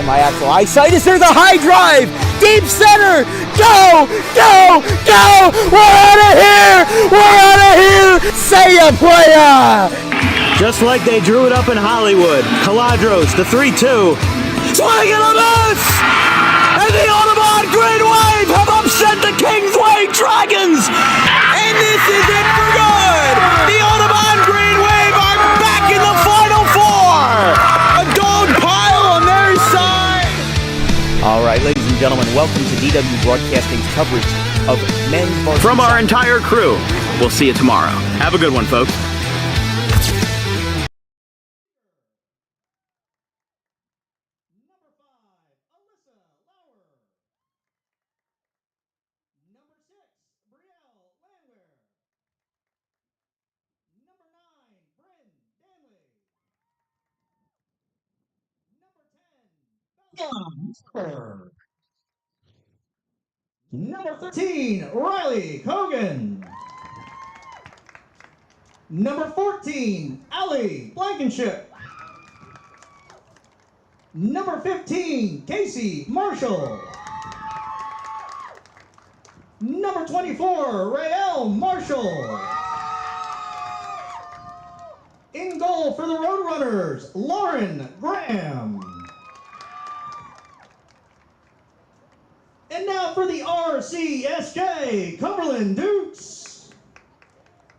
my actual eyesight. Is there the high drive? Deep center! Go! Go! Go! We're out of here! We're out of here! Say ya, playa! Just like they drew it up in Hollywood, Caladros, the 3-2, swing and a miss! And the Audubon Green Wave have upset the Kingsway Dragons! And this is it for good! The Audubon Green Wave are back in the Final Four! A dog pile on their side! All right, ladies and gentlemen, welcome to DW Broadcasting's coverage of men's varsity. From our entire crew, we'll see you tomorrow. Have a good one, folks. Number 13, Riley Cogan. Number 14, Allie Blankenship. Number 15, Casey Marshall. Number 24, Rael Marshall. In goal for the Roadrunners, Lauren Graham. And now for the RCSJ-Cumberland Dukes.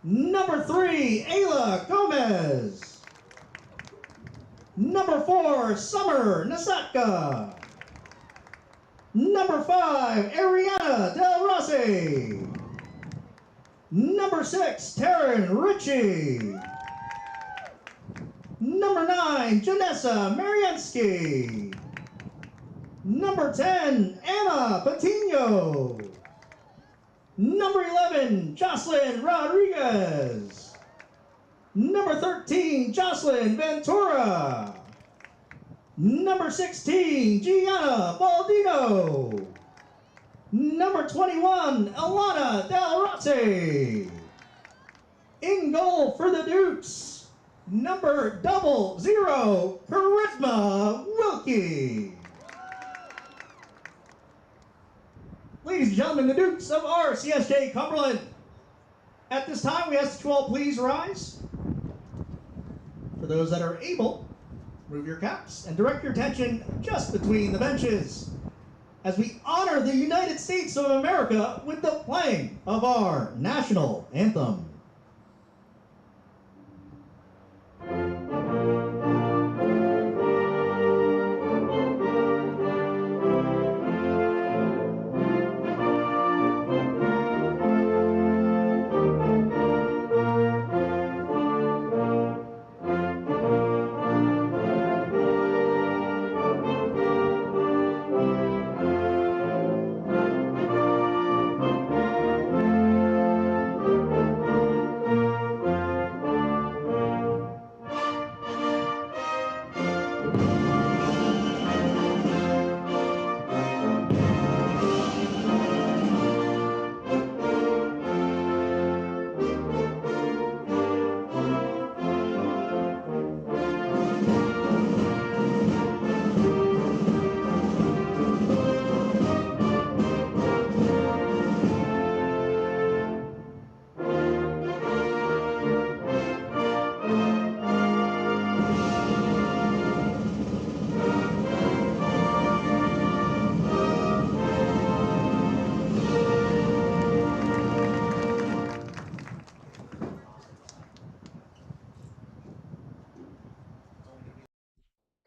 Number 3, Ayla Gomez. Number 4, Summer Nasatka. Number 5, Ariana Del Rossi. Number 6, Taryn Ritchie. Number 9, Janessa Mariansky. Number 10, Anna Patino. Number 11, Jocelyn Rodriguez. Number 13, Jocelyn Ventura. Number 16, Gianna Baldino. Number 21, Alana Del Rossi. In goal for the Dukes, number 00, Charisma Wilkie. Ladies and gentlemen, the Dukes of RCSJ-Cumberland. At this time, we ask that you all please rise. For those that are able, remove your caps and direct your attention just between the benches as we honor the United States of America with the playing of our national anthem.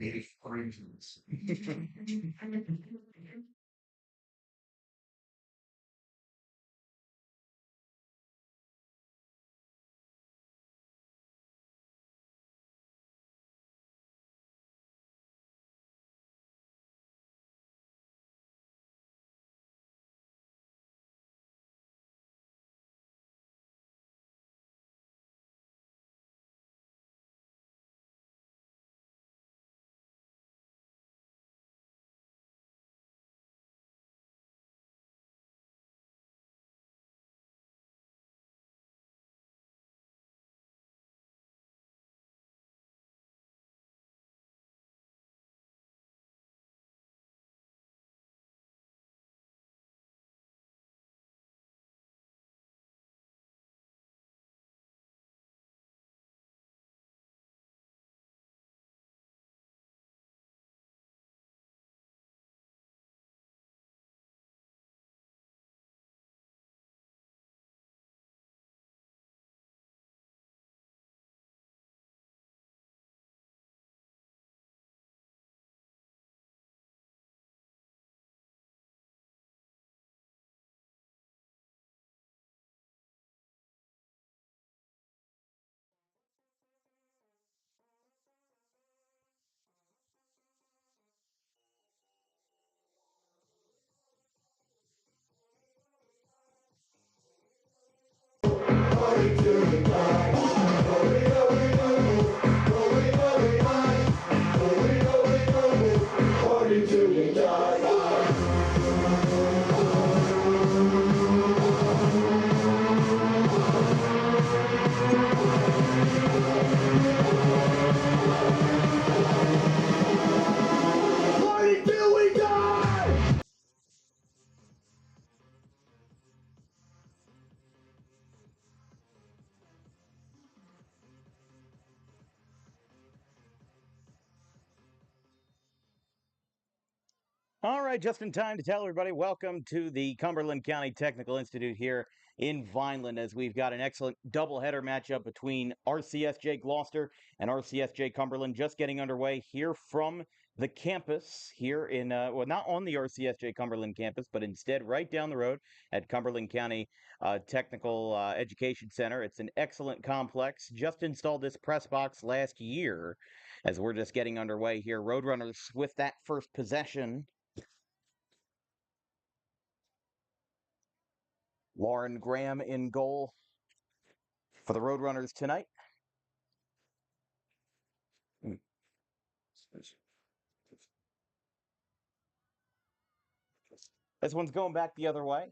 Maybe 3 minutes. All right, just in time to tell everybody, welcome to the Cumberland County Technical Institute here in Vineland, as we've got an excellent doubleheader matchup between RCSJ-Gloucester and RCSJ-Cumberland just getting underway here from the campus here in, well, not on the RCSJ-Cumberland campus, but instead right down the road at Cumberland County Technical Education Center. It's an excellent complex. Just installed this press box last year as we're just getting underway here. Roadrunners with that first possession. Lauren Graham in goal for the Roadrunners tonight. This one's going back the other way.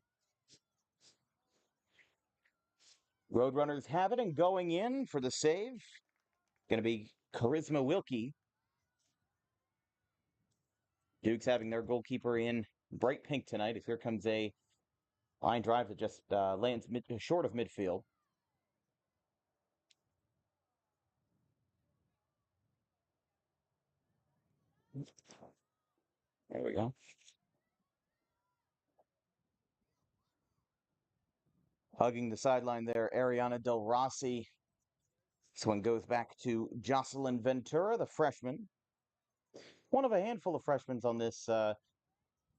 Roadrunners have it, and going in for the save, going to be Charisma Wilkie. Dukes having their goalkeeper in bright pink tonight, as here comes a line drive that just lands short of midfield. There we go. Hugging the sideline there, Ariana Del Rossi. This one goes back to Jocelyn Ventura, the freshman. One of a handful of freshmen on this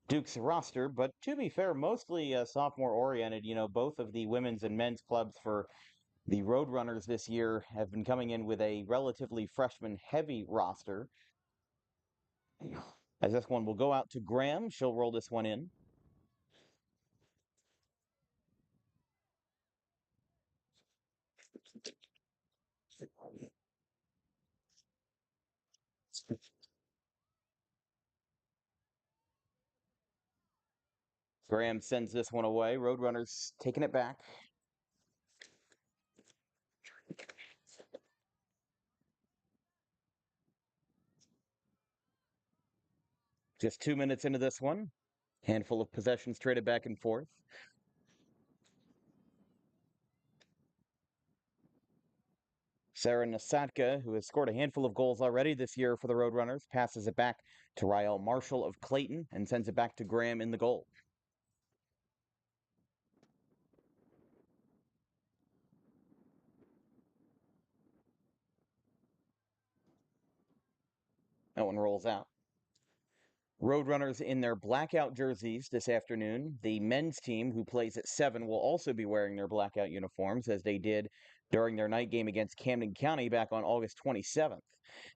Duke's roster, but to be fair, mostly sophomore oriented. You know, both of the women's and men's clubs for the Roadrunners this year have been coming in with a relatively freshman heavy roster. As this one will go out to Graham, she'll roll this one in. Graham sends this one away. Roadrunners taking it back. Just 2 minutes into this one. Handful of possessions traded back and forth. Sarah Nasatka, who has scored a handful of goals already this year for the Roadrunners, passes it back to Rael Marshall of Clayton and sends it back to Graham in the goal. That one rolls out. Roadrunners in their blackout jerseys this afternoon. The men's team, who plays at 7, will also be wearing their blackout uniforms, as they did during their night game against Camden County back on August 27th.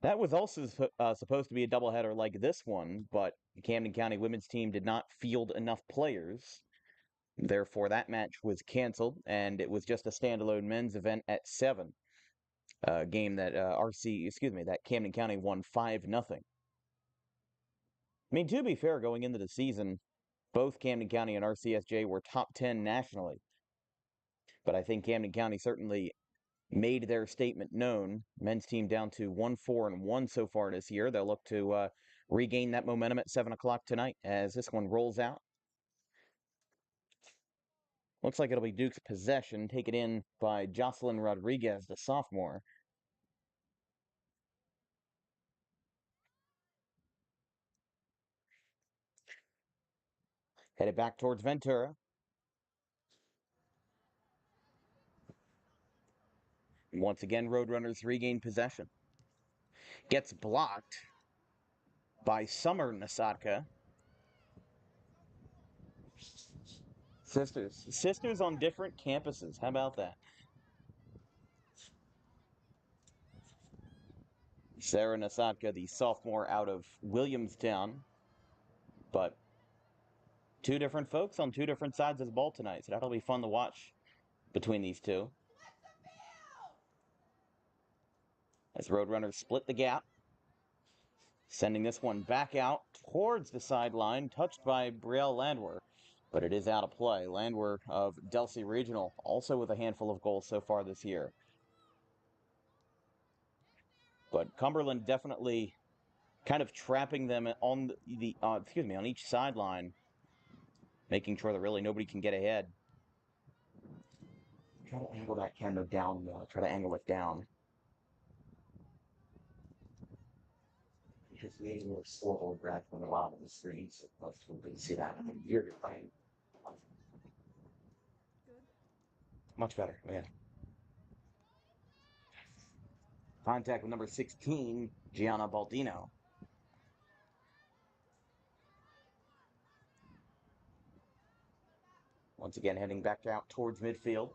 That was also supposed to be a doubleheader like this one, but the Camden County women's team did not field enough players. Therefore, that match was canceled, and it was just a standalone men's event at 7. Game that that Camden County won 5-0. I mean, to be fair, going into the season, both Camden County and RCSJ were top 10 nationally. But I think Camden County certainly made their statement known. Men's team down to 1-4-1 so far this year. They'll look to regain that momentum at 7 o'clock tonight as this one rolls out. Looks like it'll be Duke's possession, taken in by Jocelyn Rodriguez, the sophomore. Headed back towards Ventura. Once again, Roadrunners regain possession. Gets blocked by Summer Nasatka. Sisters on different campuses. How about that? Sarah Nasatka, the sophomore out of Williamstown. But 2 different folks on 2 different sides of the ball tonight. So that'll be fun to watch between these two. As Roadrunners split the gap. Sending this one back out towards the sideline, touched by Brielle Landwer. But it is out of play. Landwer of Delsea Regional, also with a handful of goals so far this year. But Cumberland definitely kind of trapping them on on each sideline, making sure that really nobody can get ahead. Try to angle that camera down. Try to angle it down. Much better, yeah. Contact with number 16, Gianna Baldino. Once again, heading back out towards midfield.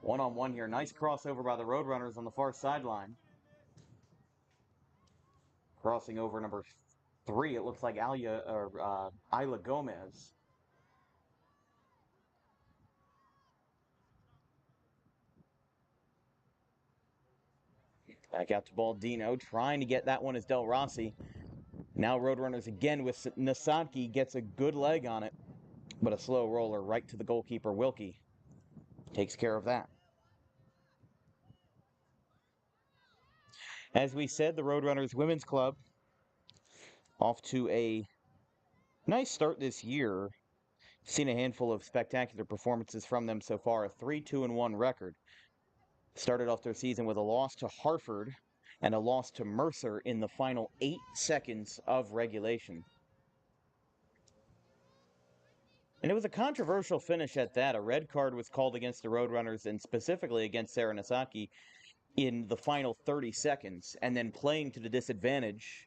One-on-one here. Nice crossover by the Roadrunners on the far sideline. Crossing over number 3, it looks like Isla Gomez. Back out to Baldino, trying to get that one as Del Rossi. Now Roadrunners again with Nasaki, gets a good leg on it, but a slow roller right to the goalkeeper, Wilkie. Takes care of that. As we said, the Roadrunners Women's Club off to a nice start this year. Seen a handful of spectacular performances from them so far, a 3-2-1 record. Started off their season with a loss to Hartford and a loss to Mercer in the final 8 seconds of regulation. And it was a controversial finish at that. A red card was called against the Roadrunners and specifically against Sarah Nasaki in the final 30 seconds. And then playing to the disadvantage,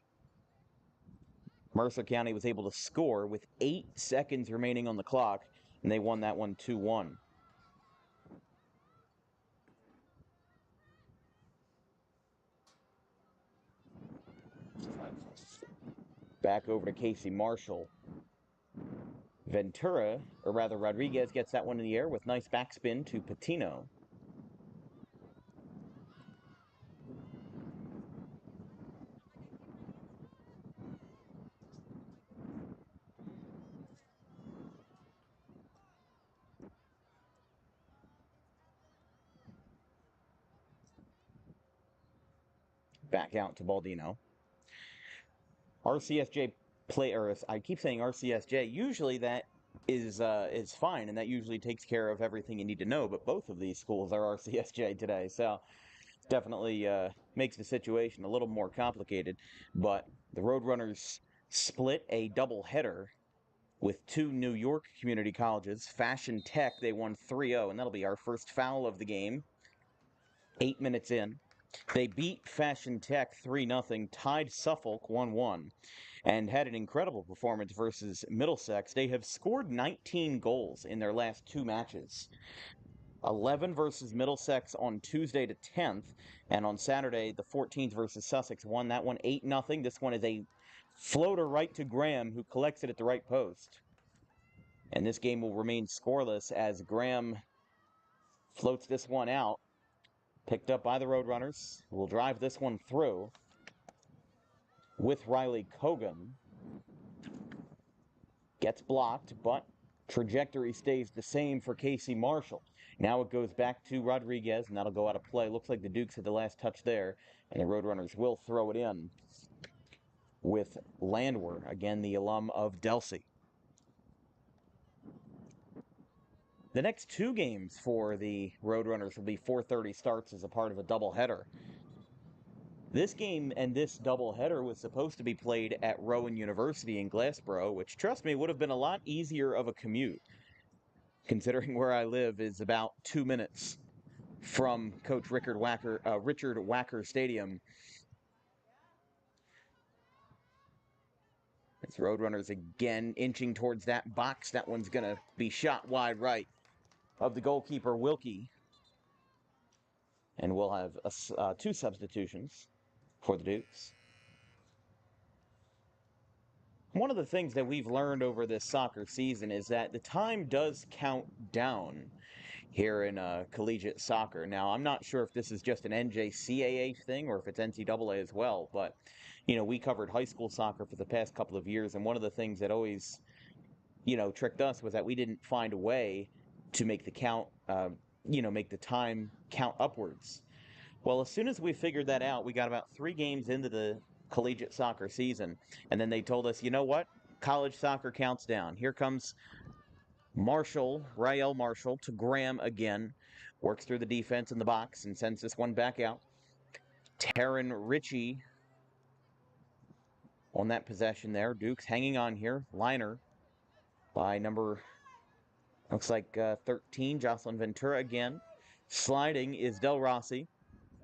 Mercer County was able to score with 8 seconds remaining on the clock, and they won that one 2-1. Back over to Casey Marshall. Ventura, or rather Rodriguez, gets that one in the air with nice backspin to Patino. Back out to Baldino. RCSJ players, I keep saying RCSJ, usually that is fine, and that usually takes care of everything you need to know, but both of these schools are RCSJ today, so definitely makes the situation a little more complicated. But the Roadrunners split a doubleheader with 2 New York community colleges. Fashion Tech, they won 3-0, and that'll be our first foul of the game. 8 minutes in. They beat Fashion Tech 3-0, tied Suffolk 1-1, and had an incredible performance versus Middlesex. They have scored 19 goals in their last 2 matches. 11 versus Middlesex on Tuesday the 10th, and on Saturday the 14th versus Sussex. Won that one 8-0. This one is a floater right to Graham, who collects it at the right post. And this game will remain scoreless as Graham floats this one out. Picked up by the Roadrunners, who will drive this one through with Riley Kogan. Gets blocked, but trajectory stays the same for Casey Marshall. Now it goes back to Rodriguez, and that'll go out of play. Looks like the Dukes had the last touch there, and the Roadrunners will throw it in with Landwer, again the alum of Delsey. The next 2 games for the Roadrunners will be 4:30 starts as a part of a doubleheader. This game and this doubleheader was supposed to be played at Rowan University in Glassboro, which, trust me, would have been a lot easier of a commute, considering where I live is about 2 minutes from Coach Richard Wacker Stadium. It's Roadrunners again inching towards that box. That one's going to be shot wide right of the goalkeeper, Wilkie. And we'll have 2 substitutions for the Dukes. One of the things that we've learned over this soccer season is that the time does count down here in collegiate soccer. Now, I'm not sure if this is just an NJCAA thing or if it's NCAA as well, but, you know, we covered high school soccer for the past couple of years, and one of the things that always, tricked us was that we didn't find a way to make the count, make the time count upwards. Well, as soon as we figured that out, we got about 3 games into the collegiate soccer season, and then they told us, you know what? College soccer counts down. Here comes Rael Marshall to Graham again. Works through the defense in the box and sends this one back out. Taryn Ritchie on that possession there. Dukes hanging on here. Liner by number, looks like 13, Jocelyn Ventura again. Sliding is Del Rossi.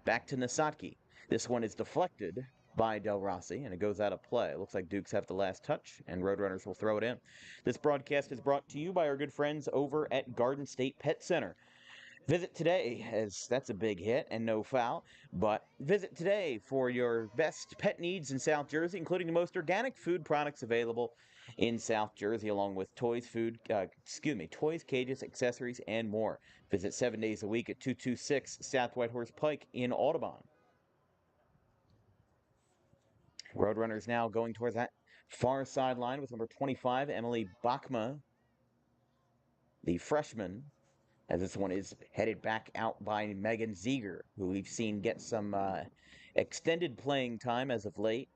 Back to Nasatki. This one is deflected by Del Rossi, and it goes out of play. It looks like Dukes have the last touch, and Roadrunners will throw it in. This broadcast is brought to you by our good friends over at Garden State Pet Center. Visit today, as that's a big hit and no foul, but visit today for your best pet needs in South Jersey, including the most organic food products available in South Jersey, along with toys, toys, cages, accessories, and more. Visit 7 days a week at 226 South Whitehorse Pike in Audubon. Roadrunners now going towards that far sideline with number 25, Emily Bachma, the freshman, as this one is headed back out by Megan Zieger, who we've seen get some extended playing time as of late.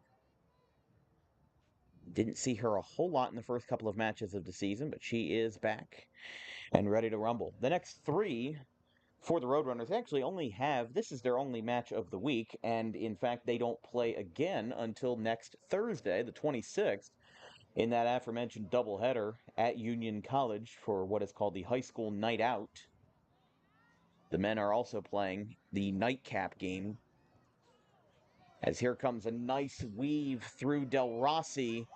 Didn't see her a whole lot in the first couple of matches of the season, but she is back and ready to rumble. The next three for the Roadrunners actually only have, this is their only match of the week, and in fact they don't play again until next Thursday, the 26th, in that aforementioned doubleheader at Union College for what is called the High School Night Out. The men are also playing the nightcap game, as here comes a nice weave through Del Rossi,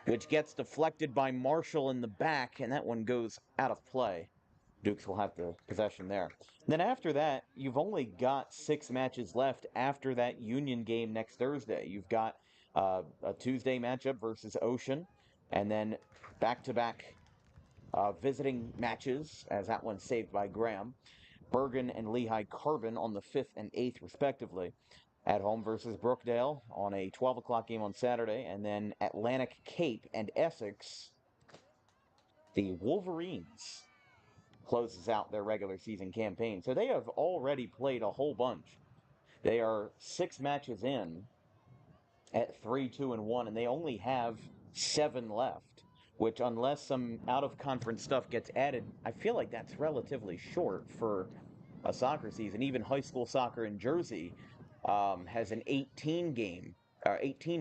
which gets deflected by Marshall in the back, and that one goes out of play. Dukes will have the possession there. Then after that, you've only got 6 matches left after that Union game next Thursday. You've got a Tuesday matchup versus Ocean, and then back-to-back visiting matches, as that one's saved by Graham. Bergen and Lehigh Carbon on the 5th and 8th, respectively. At home versus Brookdale on a 12 o'clock game on Saturday, and then Atlantic Cape and Essex. The Wolverines closes out their regular season campaign. So they have already played a whole bunch. They are 6 matches in at 3-2-1, and they only have 7 left, which, unless some out-of-conference stuff gets added, I feel like that's relatively short for a soccer season. Even high school soccer in Jersey has an 18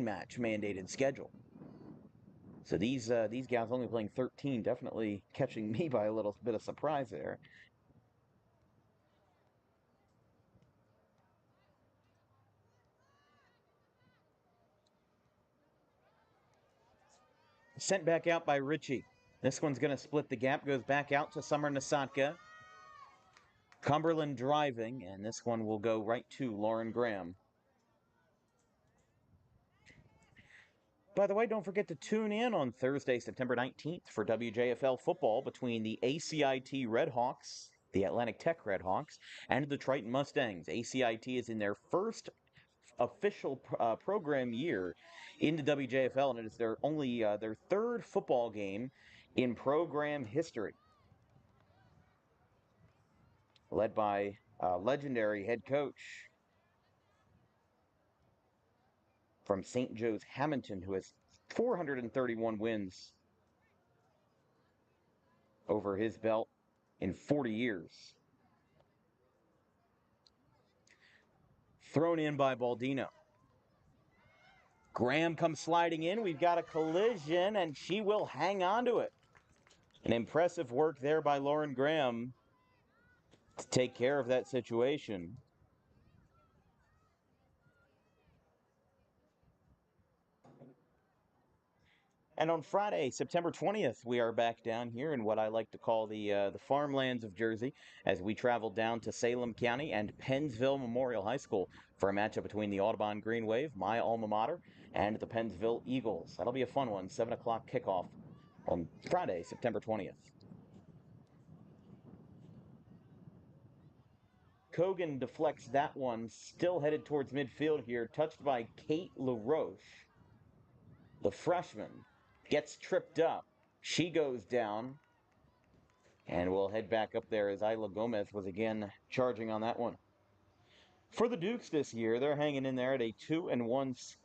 match mandated schedule. So these gals only playing 13, definitely catching me by a little bit of surprise there. Sent back out by Ritchie. This one's going to split the gap, goes back out to Summer Nasatka. Cumberland driving, and this one will go right to Lauren Graham. By the way, don't forget to tune in on Thursday, September 19th for WJFL football between the ACIT Redhawks, the Atlantic Tech Redhawks, and the Triton Mustangs. ACIT is in their first official program year into WJFL, and it is their only their 3rd football game in program history. Led by legendary head coach from St. Joe's Hamilton, who has 431 wins over his belt in 40 years. Thrown in by Baldino. Graham comes sliding in. We've got a collision, and she will hang on to it. An impressive work there by Lauren Graham to take care of that situation. And on Friday, September 20th, we are back down here in what I like to call the farmlands of Jersey, as we travel down to Salem County and Pennsville Memorial High School for a matchup between the Audubon Green Wave, my alma mater, and the Pennsville Eagles. That'll be a fun one, 7 o'clock kickoff on Friday, September 20th. Kogan deflects that one, still headed towards midfield here, touched by Kate LaRoche, the freshman. Gets tripped up. She goes down. And we'll head back up there as Isla Gomez was again charging on that one. For the Dukes this year, they're hanging in there at a 2-1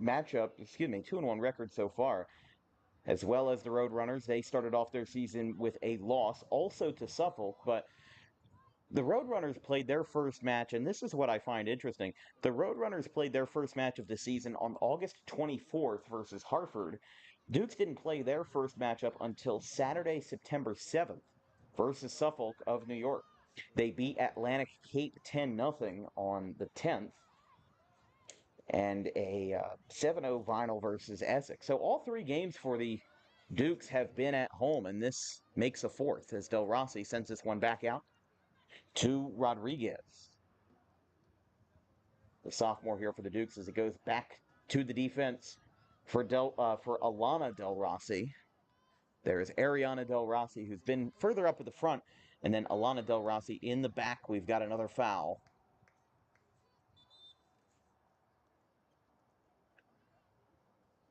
2-1 record so far. As well as the Roadrunners, they started off their season with a loss, also to Suffolk, but the Roadrunners played their first match, and this is what I find interesting. The Roadrunners played their first match of the season on August 24th versus Hartford. Dukes didn't play their first matchup until Saturday, September 7th versus Suffolk of New York. They beat Atlantic Cape 10-0 on the 10th, and a 7-0 vinyl versus Essex. So all three games for the Dukes have been at home, and this makes a fourth as Del Rossi sends this one back out to Rodriguez. The sophomore here for the Dukes as it goes back to the defense for Alana Del Rossi. There's Ariana Del Rossi, who's been further up at the front, and then Alana Del Rossi in the back. We've got another foul.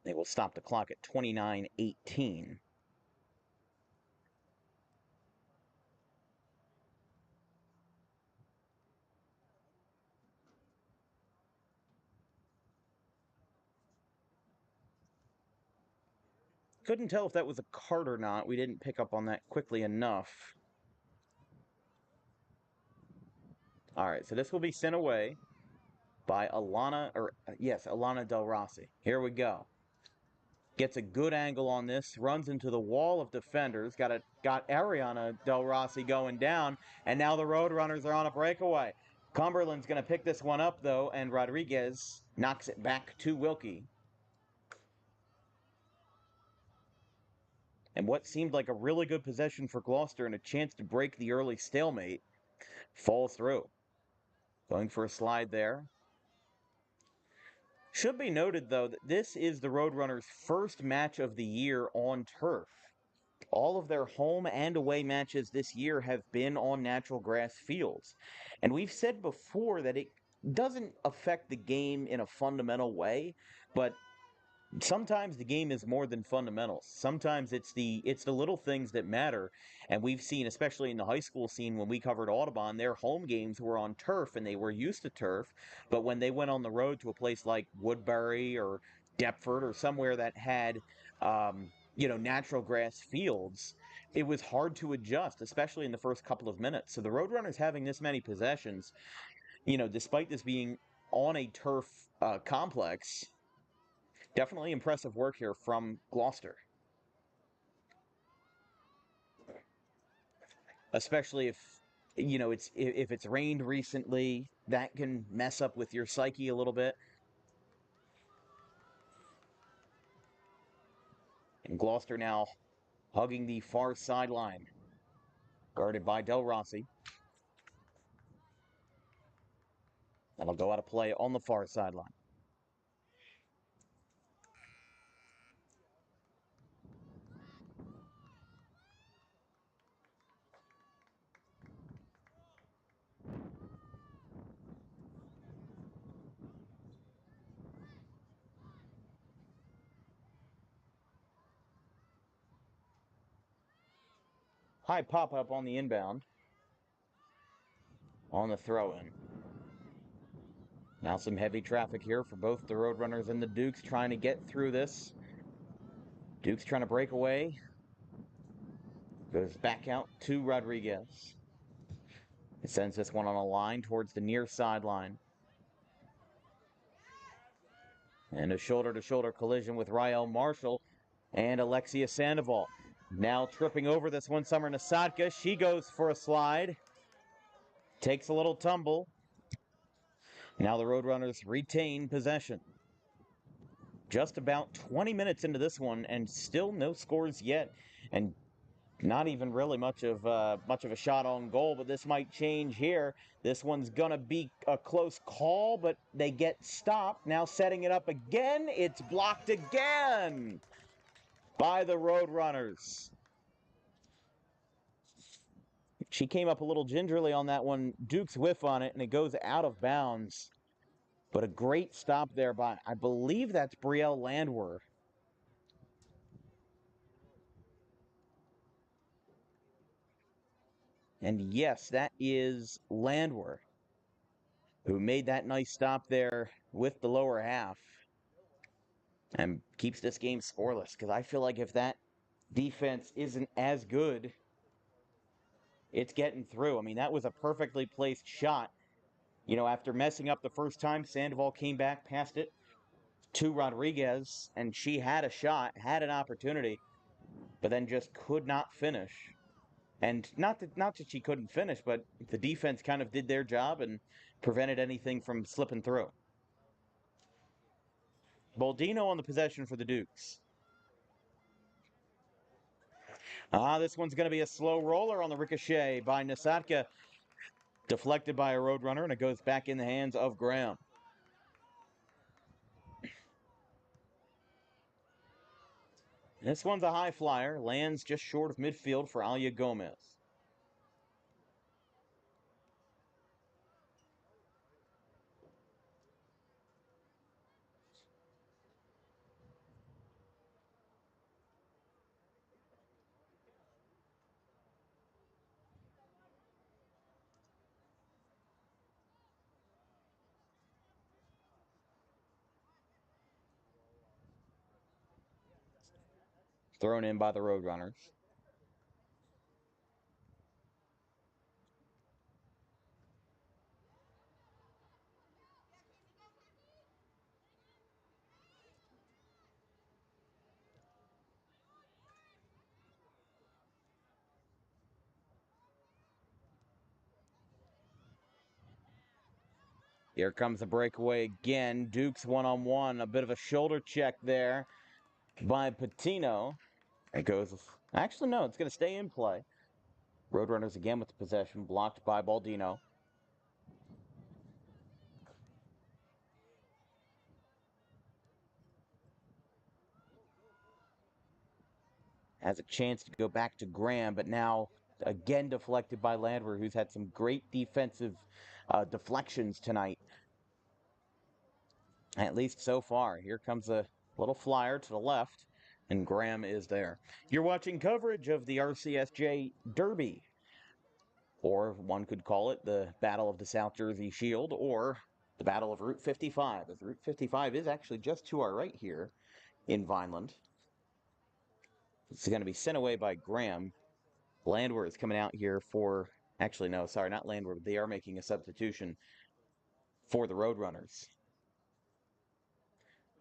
They will stop the clock at 29:18. Couldn't tell if that was a card or not. We didn't pick up on that quickly enough. All right, so this will be sent away by Alana Del Rossi. Here we go. Gets a good angle on this, runs into the wall of defenders, got Ariana Del Rossi going down, and now the Roadrunners are on a breakaway. Cumberland's going to pick this one up, though, and Rodriguez knocks it back to Wilkie. And what seemed like a really good possession for Gloucester and a chance to break the early stalemate falls through. Going for a slide there. Should be noted, though, that this is the Roadrunners' first match of the year on turf. All of their home and away matches this year have been on natural grass fields. And we've said before that it doesn't affect the game in a fundamental way, but sometimes the game is more than fundamentals. Sometimes it's the little things that matter. And we've seen, especially in the high school scene when we covered Audubon, their home games were on turf and they were used to turf. But when they went on the road to a place like Woodbury or Deptford or somewhere that had natural grass fields, it was hard to adjust, especially in the first couple of minutes. So the Roadrunners having this many possessions, despite this being on a turf complex, definitely impressive work here from Gloucester. Especially if it's rained recently, that can mess up with your psyche a little bit. And Gloucester now hugging the far sideline, guarded by Del Rossi. That'll go out of play on the far sideline. High pop-up on the inbound. On the throw-in. Now some heavy traffic here for both the Roadrunners and the Dukes trying to get through this. Dukes trying to break away. Goes back out to Rodriguez. It sends this one on a line towards the near sideline. And a shoulder-to-shoulder collision with Rael Marshall and Alexia Sandoval. Now tripping over this one, Summer Nasadka. She goes for a slide. Takes a little tumble. Now the Roadrunners retain possession. Just about 20 minutes into this one, and still no scores yet, and not even really much of a shot on goal. But this might change here. This one's gonna be a close call, but they get stopped. Now setting it up again. It's blocked again by the Roadrunners. She came up a little gingerly on that one. Duke's whiff on it, and it goes out of bounds. But a great stop there by, I believe that's Brielle Landwer. And yes, that is Landwer, who made that nice stop there with the lower half and keeps this game scoreless. Because I feel like if that defense isn't as good it's getting through. I mean, that was a perfectly placed shot. You know, after messing up the first time, Sandoval came back, passed it to Rodriguez, and she had a shot, had an opportunity, but then just could not finish. And not that she couldn't finish, but the defense kind of did their job and prevented anything from slipping through. Baldino on the possession for the Dukes. This one's going to be a slow roller on the ricochet by Nasatka. Deflected by a Roadrunner, and it goes back in the hands of Graham. This one's a high flyer. Lands just short of midfield for Alia Gomez. Thrown in by the Roadrunners. Here comes the breakaway again. Dukes one-on-one. A bit of a shoulder check there by Patino. It goes... Actually, no, it's going to stay in play. Roadrunners again with the possession, blocked by Baldino. Has a chance to go back to Graham, but now again deflected by Landwehr, who's had some great defensive deflections tonight. At least so far. Here comes a little flyer to the left, and Graham is there. You're watching coverage of the RCSJ Derby, or one could call it the Battle of the South Jersey Shield, or the Battle of Route 55, as Route 55 is actually just to our right here in Vineland. It's going to be sent away by Graham. Landwehr is coming out here for... Actually, no, sorry, not Landwehr. They are making a substitution for the Roadrunners.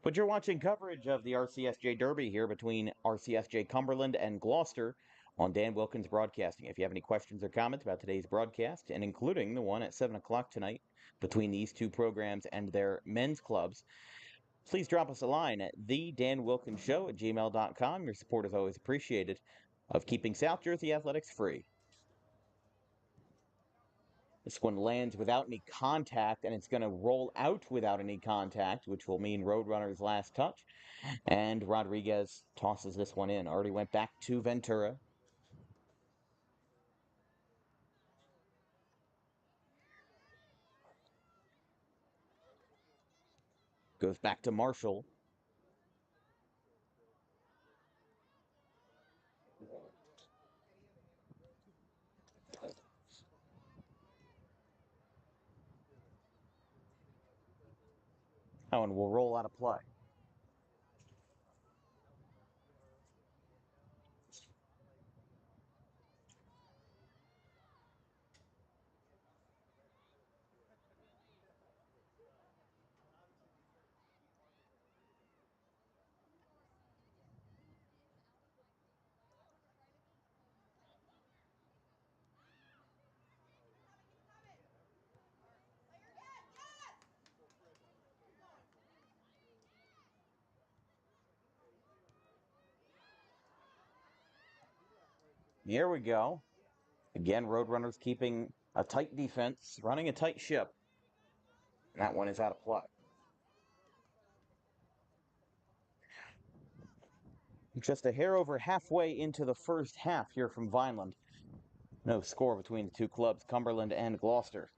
But you're watching coverage of the RCSJ Derby here between RCSJ-Cumberland and Gloucester on Dan Wilkins Broadcasting. If you have any questions or comments about today's broadcast, and including the one at 7 o'clock tonight between these two programs and their men's clubs, please drop us a line at thedanwilkinsshow@gmail.com. Your support is always appreciated of keeping South Jersey athletics free. This one lands without any contact, and it's going to roll out without any contact, which will mean Roadrunner's last touch. And Rodriguez tosses this one in. Already went back to Ventura. Goes back to Marshall. Oh, and we'll roll out of play. Here we go. Again, Roadrunners keeping a tight defense, running a tight ship. That one is out of play. Just a hair over halfway into the first half here from Vineland. No score between the two clubs, Cumberland and Gloucester.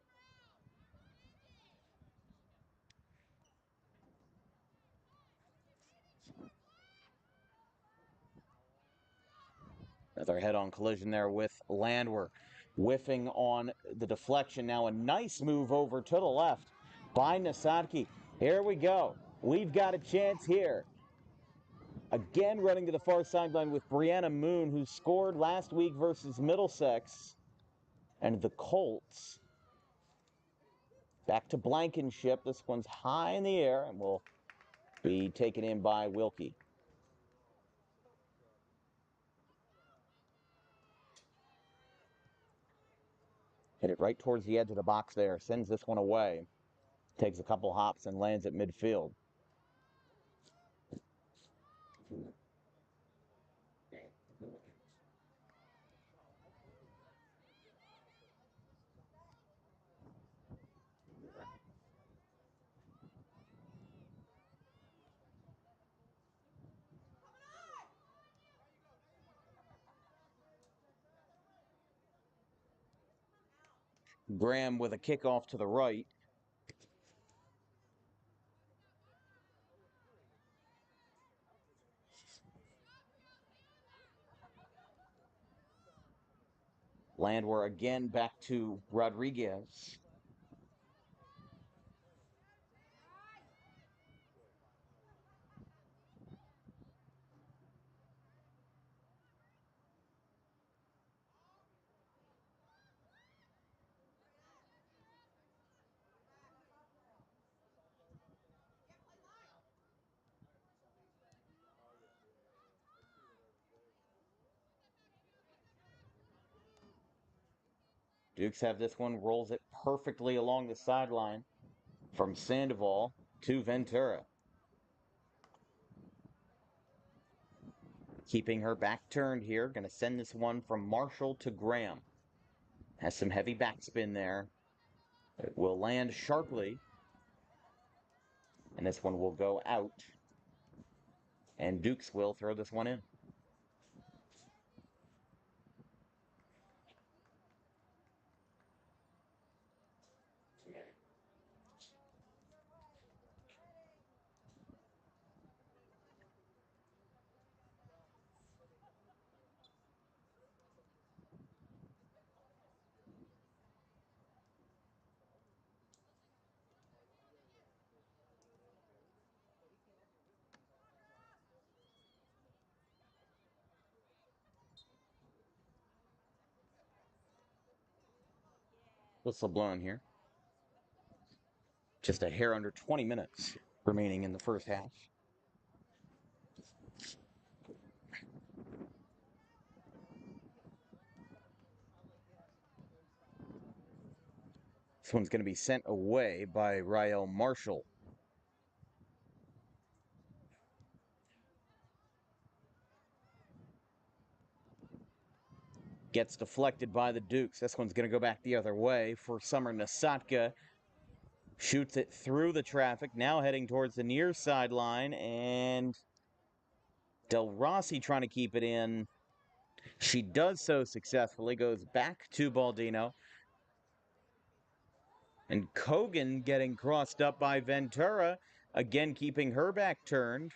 Another head-on collision there with Landwehr. Whiffing on the deflection. Now a nice move over to the left by Nasatki. Here we go. We've got a chance here. Again running to the far sideline with Brianna Moon, who scored last week versus Middlesex. And the Colts back to Blankenship. This one's high in the air and will be taken in by Wilkie. Hit it right towards the edge of the box there. Sends this one away. Takes a couple hops and lands at midfield. Graham with a kickoff to the right. Landwehr again back to Rodriguez. Dukes have this one, rolls it perfectly along the sideline from Sandoval to Ventura. Keeping her back turned here, going to send this one from Marshall to Graham. Has some heavy backspin there. It will land sharply. And this one will go out. And Dukes will throw this one in. Whistle blown here. Just a hair under 20 minutes remaining in the first half. This one's going to be sent away by Rael Marshall. Gets deflected by the Dukes. This one's going to go back the other way for Summer Nasatka. Shoots it through the traffic, now heading towards the near sideline, and Del Rossi trying to keep it in. She does so successfully, goes back to Baldino. And Kogan getting crossed up by Ventura, again keeping her back turned.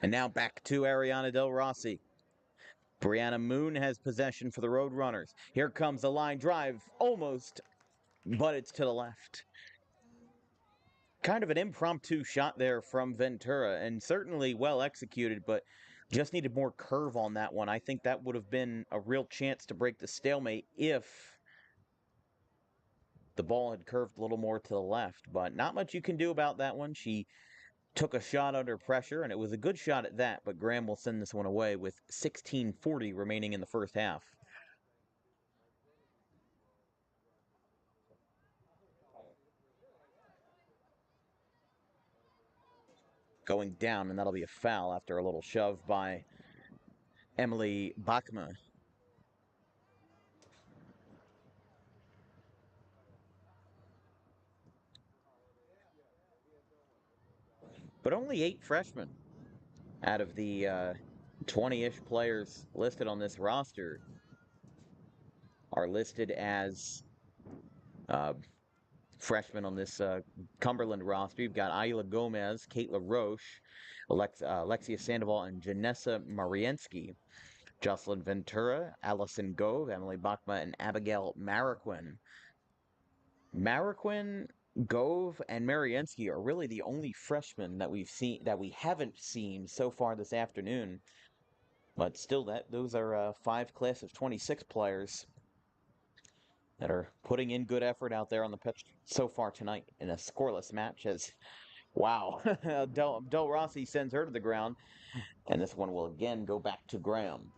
And now back to Ariana Del Rossi. Brianna Moon has possession for the Roadrunners. Here comes the line drive, almost, but it's to the left. Kind of an impromptu shot there from Ventura, and certainly well executed, but just needed more curve on that one. I think that would have been a real chance to break the stalemate if the ball had curved a little more to the left, but not much you can do about that one. She took a shot under pressure, and it was a good shot at that, but Graham will send this one away with 16:40 remaining in the first half. Going down, and that'll be a foul after a little shove by Emily Bachma. But only 8 freshmen out of the 20-ish players listed on this roster are listed as freshmen on this Cumberland roster. You've got Ayla Gomez, Kayla Roche, Alexia Sandoval, and Janessa Mariensky. Jocelyn Ventura, Allison Gove, Emily Bachma, and Abigail Marroquin. Marroquin Gove and Mariensky are really the only freshmen that we haven't seen so far this afternoon. But still, those are 5 class of 26 players that are putting in good effort out there on the pitch so far tonight in a scoreless match. As wow, Del Rossi sends her to the ground, and this one will again go back to Graham.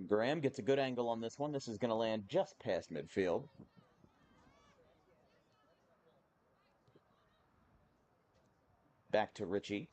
Graham gets a good angle on this one. This is going to land just past midfield. Back to Ritchie.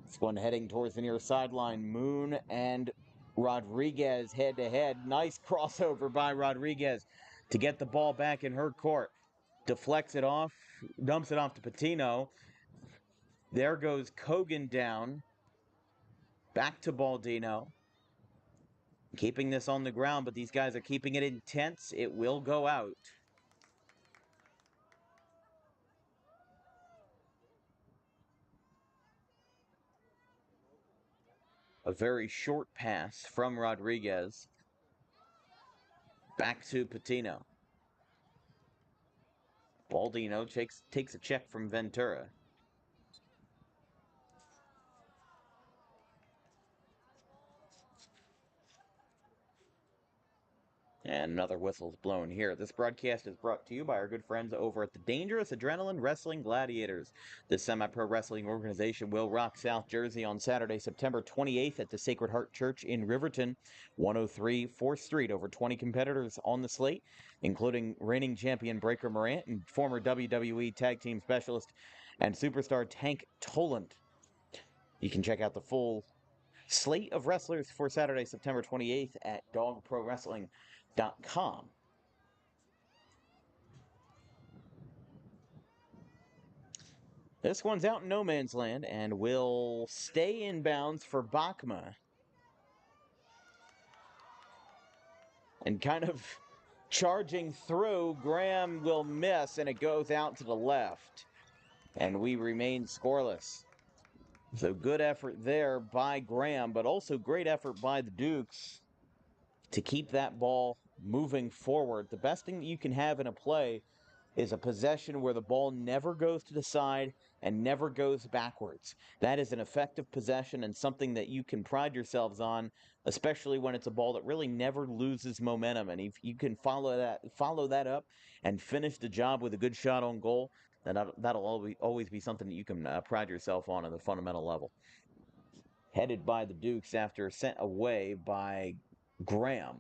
This one heading towards the near sideline. Moon and Rodriguez head to head. Nice crossover by Rodriguez to get the ball back in her court. Deflects it off, dumps it off to Patino. There goes Kogan down. Back to Baldino. Keeping this on the ground, but these guys are keeping it intense. It will go out. A very short pass from Rodriguez. Back to Patino. Baldino takes a check from Ventura. And another whistle's blown here. This broadcast is brought to you by our good friends over at the Dangerous Adrenaline Wrestling Gladiators. This semi-pro wrestling organization will rock South Jersey on Saturday, September 28th at the Sacred Heart Church in Riverton, 103 4th Street. Over 20 competitors on the slate, including reigning champion Breaker Morant and former WWE Tag Team Specialist and superstar Tank Toland. You can check out the full slate of wrestlers for Saturday, September 28th at dogprowrestling.com. This one's out in no man's land and will stay in bounds for Bachma. And kind of charging through, Graham will miss, and it goes out to the left. And we remain scoreless. So good effort there by Graham, but also great effort by the Dukes to keep that ball moving forward. The best thing that you can have in a play is a possession where the ball never goes to the side and never goes backwards. That is an effective possession and something that you can pride yourselves on, especially when it's a ball that really never loses momentum. And if you can follow that up and finish the job with a good shot on goal, then that'll always be something that you can pride yourself on at the fundamental level. Headed by the Dukes after sent away by Graham.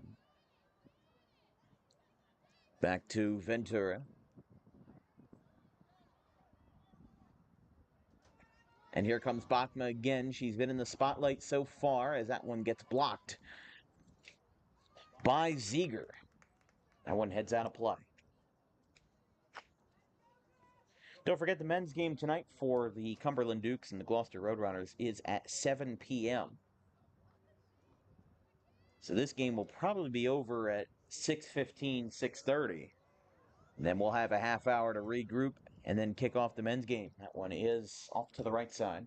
Back to Ventura. And here comes Bachma again. She's been in the spotlight so far as that one gets blocked by Ziegler. That one heads out of play. Don't forget the men's game tonight for the Cumberland Dukes and the Gloucester Roadrunners is at 7 p.m. So this game will probably be over at 6:15, 6:30. And then we'll have a half hour to regroup and then kick off the men's game. That one is off to the right side.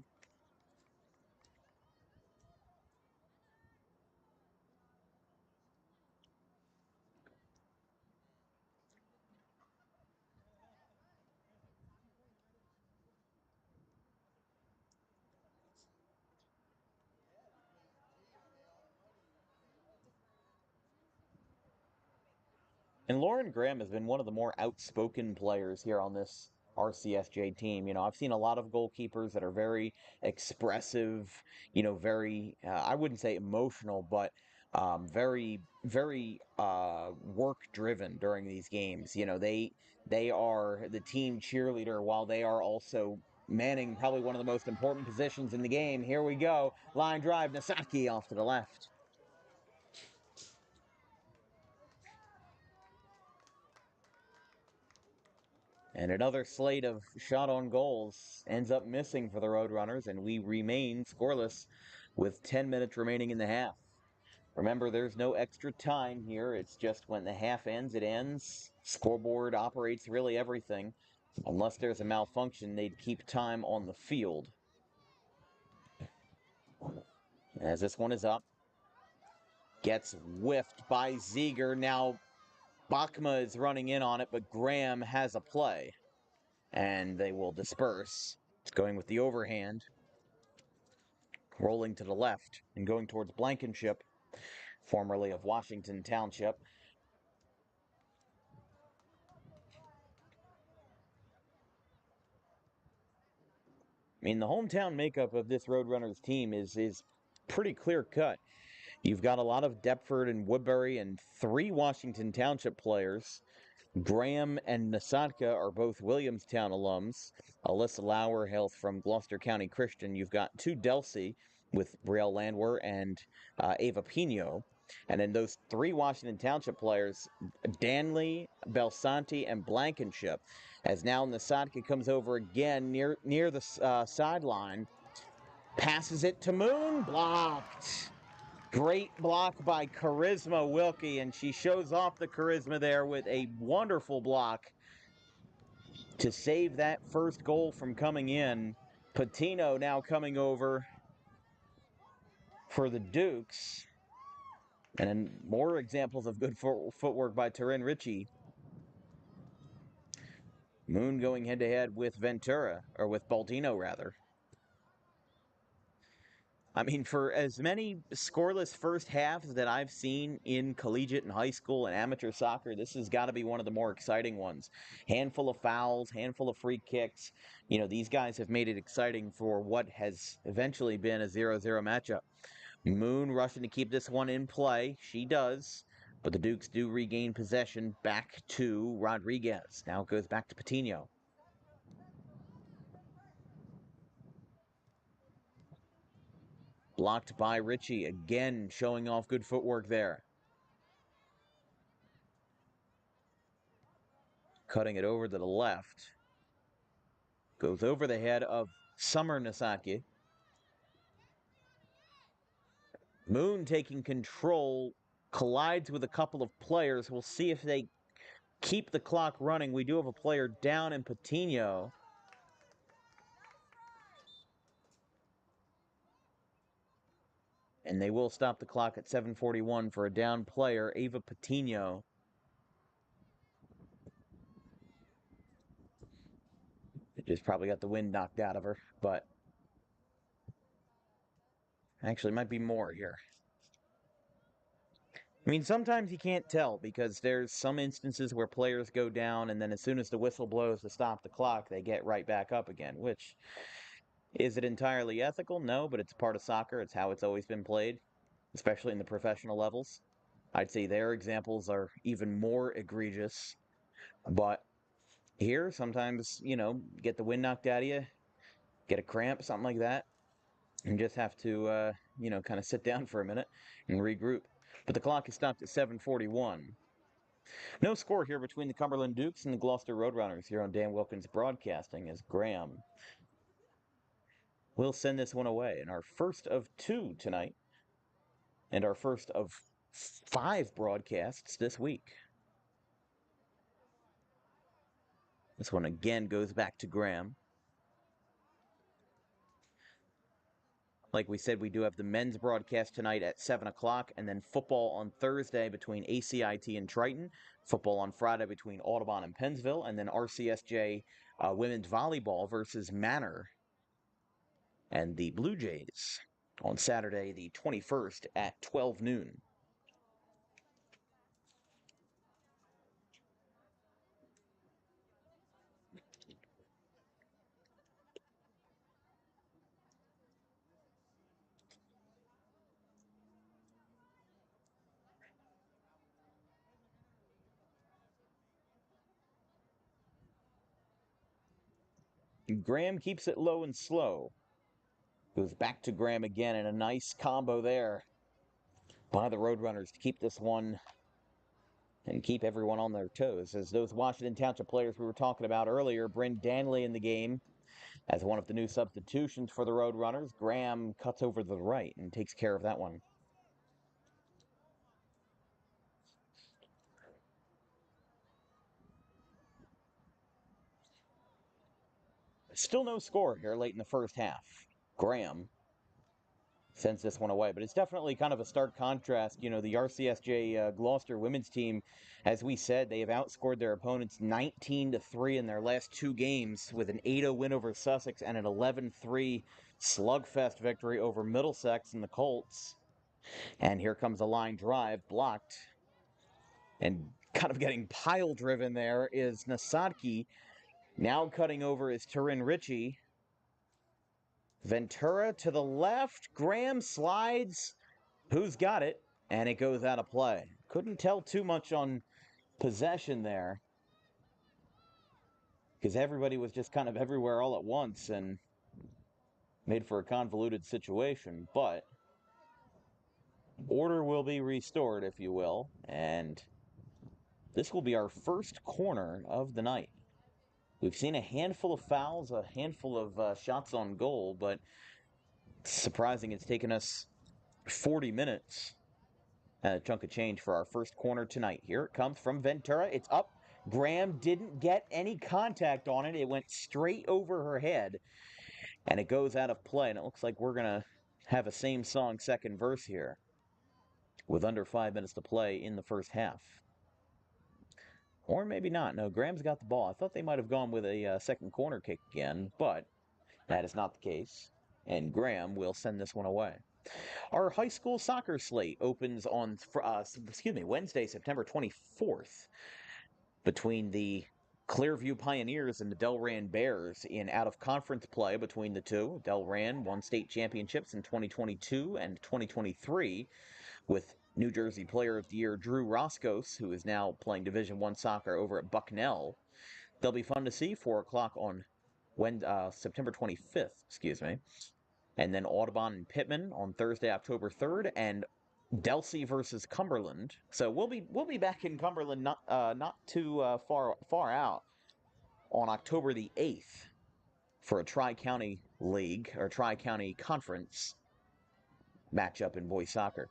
And Lauren Graham has been one of the more outspoken players here on this RCSJ team. I've seen a lot of goalkeepers that are very expressive, very, I wouldn't say emotional, but very, very work driven during these games. You know, they are the team cheerleader while they are also manning probably one of the most important positions in the game. Here we go. Line drive, Nasaki off to the left. And another slate of shot on goals ends up missing for the Roadrunners, and we remain scoreless with 10 minutes remaining in the half. Remember, there's no extra time here. It's just when the half ends, it ends. Scoreboard operates really everything. Unless there's a malfunction, they'd keep time on the field. As this one is up. Gets whiffed by Ziegler. Now Bachma is running in on it, but Graham has a play. And they will disperse. It's going with the overhand. Rolling to the left and going towards Blankenship, formerly of Washington Township. I mean, the hometown makeup of this Roadrunners team is pretty clear-cut. You've got a lot of Deptford and Woodbury and 3 Washington Township players. Graham and Nasadka are both Williamstown alums. Alyssa Lauer hails from Gloucester County Christian. You've got 2 Delsey with Brielle Landwer and Ava Pino. And then those 3 Washington Township players, Danley, Belsanti, and Blankenship. As now Nasadka comes over again near the sideline. Passes it to Moon. Blocked. Great block by Charisma Wilkie, and she shows off the charisma there with a wonderful block to save that first goal from coming in. Patino now coming over for the Dukes. And then more examples of good footwork by Taryn Ritchie. Moon going head-to-head with Ventura, or with Baldino, rather. I mean, for as many scoreless first halves that I've seen in collegiate and high school and amateur soccer, this has got to be one of the more exciting ones. Handful of fouls, handful of free kicks. You know, these guys have made it exciting for what has eventually been a 0-0 matchup. Moon rushing to keep this one in play. She does. But the Dukes do regain possession back to Rodriguez. Now it goes back to Patino. Blocked by Ritchie, again showing off good footwork there. Cutting it over to the left. Goes over the head of Summer Nasaki. Moon taking control, collides with a couple of players. We'll see if they keep the clock running. We do have a player down in Patino. And they will stop the clock at 7:41 for a down player, Ava Patino. It just probably got the wind knocked out of her, but actually might be more here. I mean, sometimes you can't tell because there's some instances where players go down and then as soon as the whistle blows to stop the clock, they get right back up again, which, is it entirely ethical? No, but it's part of soccer. It's how it's always been played, especially in the professional levels. I'd say their examples are even more egregious, but here, sometimes, you know, get the wind knocked out of you, get a cramp, something like that, and just have to, you know, kind of sit down for a minute and regroup. But the clock is stopped at 7:41. No score here between the Cumberland Dukes and the Gloucester Roadrunners here on Dan Wilkins Broadcasting as Graham will send this one away. And our first of 2 tonight, and our first of 5 broadcasts this week. This one again goes back to Graham. Like we said, we do have the men's broadcast tonight at 7 o'clock, and then football on Thursday between ACIT and Triton, football on Friday between Audubon and Pennsville, and then RCSJ women's volleyball versus Manor and the Blue Jays on Saturday the 21st at 12 noon. Graham keeps it low and slow. Goes back to Graham again, and a nice combo there by the Roadrunners to keep this one and keep everyone on their toes. As those Washington Township players we were talking about earlier, Bryn Danley in the game as one of the new substitutions for the Roadrunners. Graham cuts over to the right and takes care of that one. Still no score here late in the first half. Graham sends this one away, but it's definitely kind of a stark contrast. You know, the RCSJ-Gloucester women's team, as we said, they have outscored their opponents 19-3 in their last 2 games with an 8-0 win over Sussex and an 11-3 slugfest victory over Middlesex and the Colts. And here comes a line drive, blocked. And kind of getting pile-driven there is Nasadki. Now cutting over is Turin Ritchie. Ventura to the left. Graham slides. Who's got it? And it goes out of play. Couldn't tell too much on possession there, because everybody was just kind of everywhere all at once and made for a convoluted situation. But order will be restored, if you will. And this will be our first corner of the night. We've seen a handful of fouls, a handful of shots on goal, but it's surprising it's taken us 40 minutes and a chunk of change for our first corner tonight. Here it comes from Ventura. It's up. Graham didn't get any contact on it. It went straight over her head, and it goes out of play. And it looks like we're going to have a same-song second verse here with under 5 minutes to play in the first half. Or maybe not. No, Graham's got the ball. I thought they might have gone with a second corner kick again, but that is not the case. And Graham will send this one away. Our high school soccer slate opens on Wednesday, September 24th, between the Clearview Pioneers and the Delran Bears in out-of-conference play between the two. Delran won state championships in 2022 and 2023 with New Jersey Player of the Year Drew Roscos, who is now playing Division I soccer over at Bucknell. They'll be fun to see, 4 o'clock on September 25th, And then Audubon and Pittman on Thursday, October 3rd, and Delsey versus Cumberland. So we'll be back in Cumberland not too far out on October the 8th for a Tri-County League or Tri-County Conference matchup in boys soccer.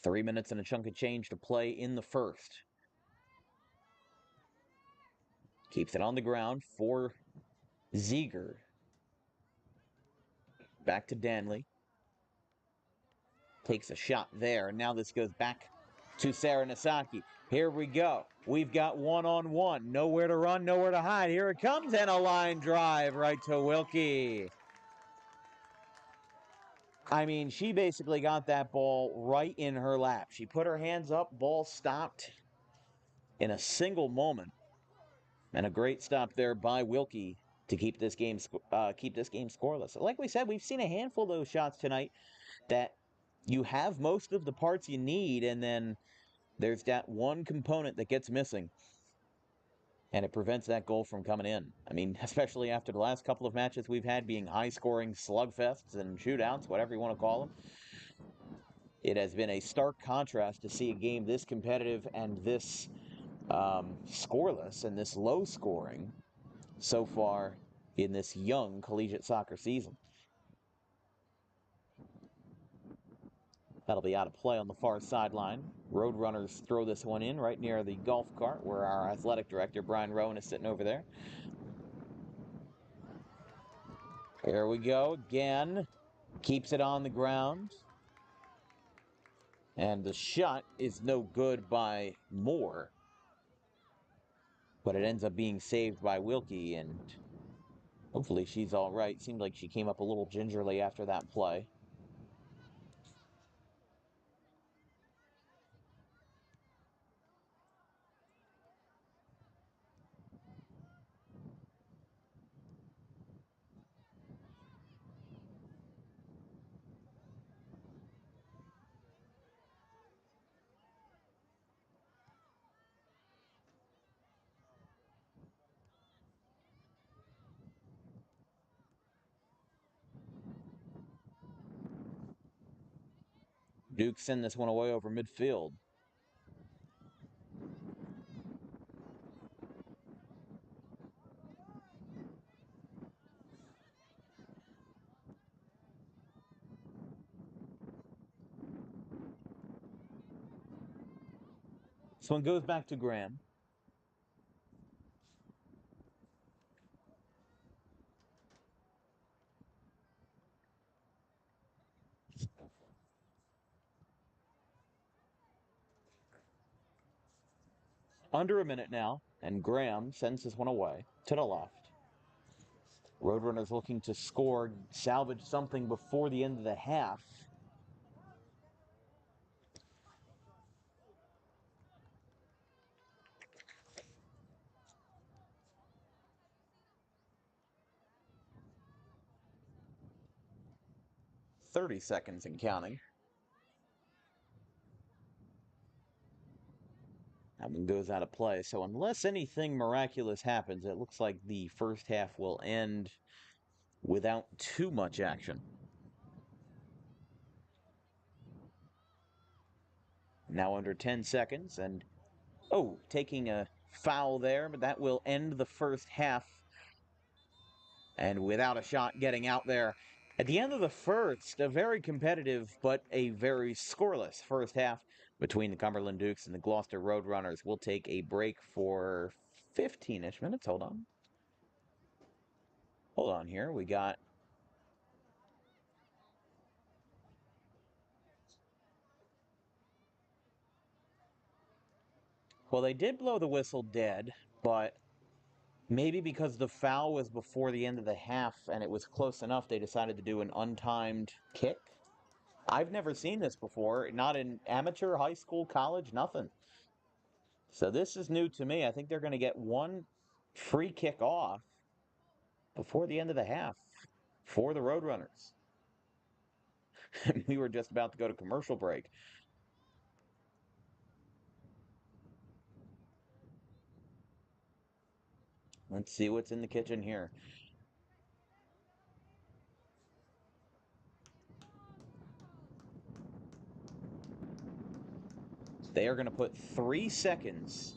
3 minutes and a chunk of change to play in the first. Keeps it on the ground for Ziegler. Back to Danley. Takes a shot there. Now this goes back to Sarah Nasaki. Here we go. We've got one-on-one. Nowhere to run, nowhere to hide. Here it comes, and a line drive right to Wilkie. I mean, she basically got that ball right in her lap. She put her hands up, ball stopped in a single moment. And a great stop there by Wilkie to keep this game scoreless. Like we said, we've seen a handful of those shots tonight that you have most of the parts you need, and then there's that one component that gets missing, and it prevents that goal from coming in. I mean, especially after the last couple of matches we've had being high-scoring slugfests and shootouts, whatever you want to call them. It has been a stark contrast to see a game this competitive and this scoreless and this low scoring so far in this young collegiate soccer season. That'll be out of play on the far sideline. Roadrunners throw this one in right near the golf cart where our athletic director, Brian Rowan, is sitting over there. Here we go again. Keeps it on the ground. And the shot is no good by Moore. But it ends up being saved by Wilkie, and hopefully she's all right. Seemed like she came up a little gingerly after that play. Duke send this one away over midfield. This one goes back to Graham. Under a minute now, and Graham sends this one away to the left. Roadrunners looking to score, salvage something before the end of the half. "30 seconds and counting. That one goes out of play. So unless anything miraculous happens, it looks like the first half will end without too much action. Now under 10 seconds, and taking a foul there, but that will end the first half. And without a shot getting out there. At the end of the first, a very competitive but a very scoreless first half between the Cumberland Dukes and the Gloucester Roadrunners. We'll take a break for 15-ish minutes. Hold on here. We got well, they did blow the whistle dead, but maybe because the foul was before the end of the half and it was close enough, they decided to do an untimed kick. I've never seen this before, not in amateur, high school, college, nothing. So this is new to me. I think they're going to get one free kick off before the end of the half for the Roadrunners. We were just about to go to commercial break. Let's see what's in the kitchen here. They are going to put 3 seconds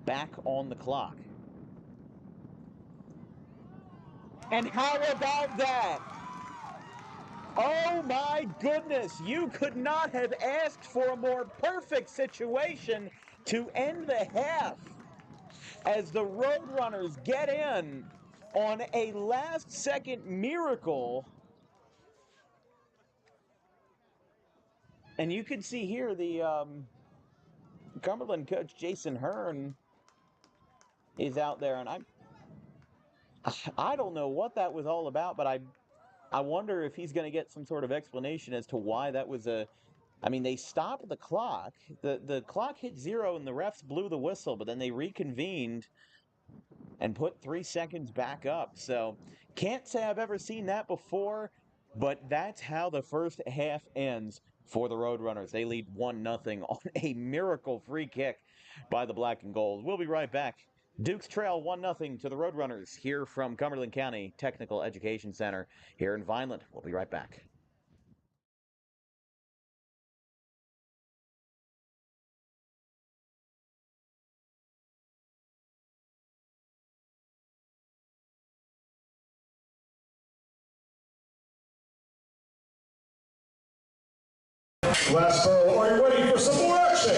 back on the clock. And how about that? Oh my goodness, you could not have asked for a more perfect situation to end the half as the Roadrunners get in on a last-second miracle. And you can see here the Cumberland coach, Jason Hearn, is out there. And I don't know what that was all about, but I wonder if he's going to get some sort of explanation as to why that was they stopped the clock. The clock hit 0 and the refs blew the whistle, but then they reconvened and put 3 seconds back up. So can't say I've ever seen that before, but that's how the first half ends for the Roadrunners. They lead 1-0 on a miracle free kick by the Black and Gold. We'll be right back. Dukes trail 1-0 to the Roadrunners here from Cumberland County Technical Education Center here in Vineland. We'll be right back. Gloucester, are you ready for some more action?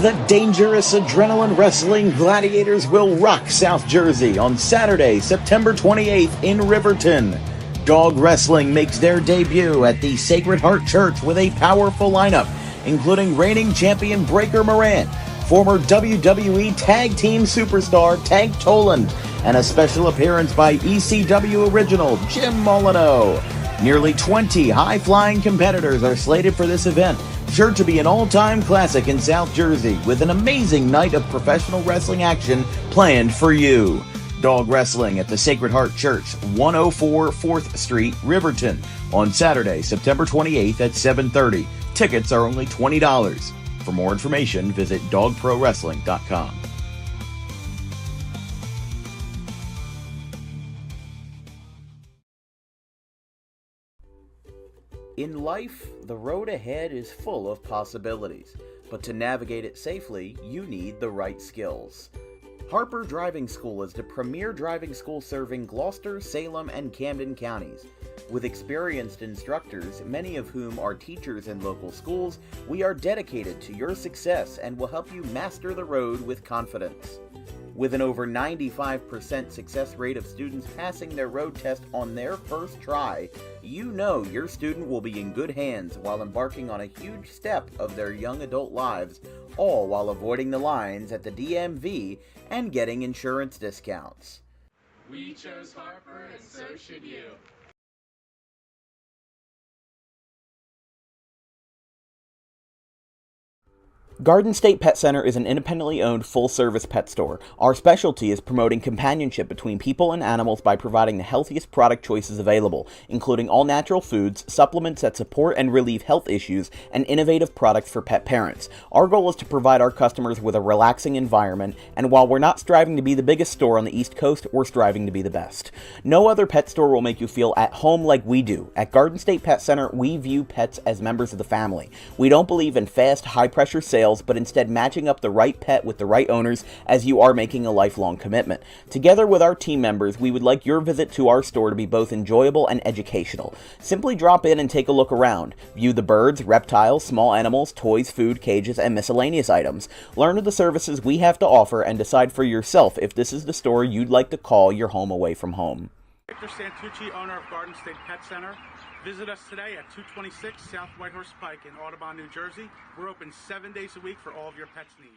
The dangerous adrenaline wrestling gladiators will rock South Jersey on Saturday, September 28th in Riverton. Dog wrestling makes their debut at the Sacred Heart Church with a powerful lineup, including reigning champion Breaker Moran, former WWE Tag Team Superstar Tank Toland, and a special appearance by ECW original Jim Molyneux. Nearly 20 high-flying competitors are slated for this event, sure to be an all-time classic in South Jersey, with an amazing night of professional wrestling action planned for you. Dog wrestling at the Sacred Heart Church, 104 4th Street, Riverton, on Saturday, September 28th at 7:30. Tickets are only $20. For more information, visit dogprowrestling.com. In life, the road ahead is full of possibilities, but to navigate it safely, you need the right skills. Harper Driving School is the premier driving school serving Gloucester, Salem, and Camden counties. With experienced instructors, many of whom are teachers in local schools, we are dedicated to your success and will help you master the road with confidence. With an over 95% success rate of students passing their road test on their first try, you know your student will be in good hands while embarking on a huge step of their young adult lives, all while avoiding the lines at the DMV and getting insurance discounts. We chose Harper, and so should you. Garden State Pet Center is an independently owned full-service pet store. Our specialty is promoting companionship between people and animals by providing the healthiest product choices available, including all-natural foods, supplements that support and relieve health issues, and innovative products for pet parents. Our goal is to provide our customers with a relaxing environment, and while we're not striving to be the biggest store on the East Coast, we're striving to be the best. No other pet store will make you feel at home like we do. At Garden State Pet Center, we view pets as members of the family. We don't believe in fast, high-pressure sales, but instead matching up the right pet with the right owners, as you are making a lifelong commitment. Together with our team members, we would like your visit to our store to be both enjoyable and educational. Simply drop in and take a look around. View the birds, reptiles, small animals, toys, food, cages, and miscellaneous items. Learn of the services we have to offer and decide for yourself if this is the store you'd like to call your home away from home. Victor Santucci, owner of Garden State Pet Center. Visit us today at 226 South Whitehorse Pike in Audubon, New Jersey. We're open 7 days a week for all of your pets' needs.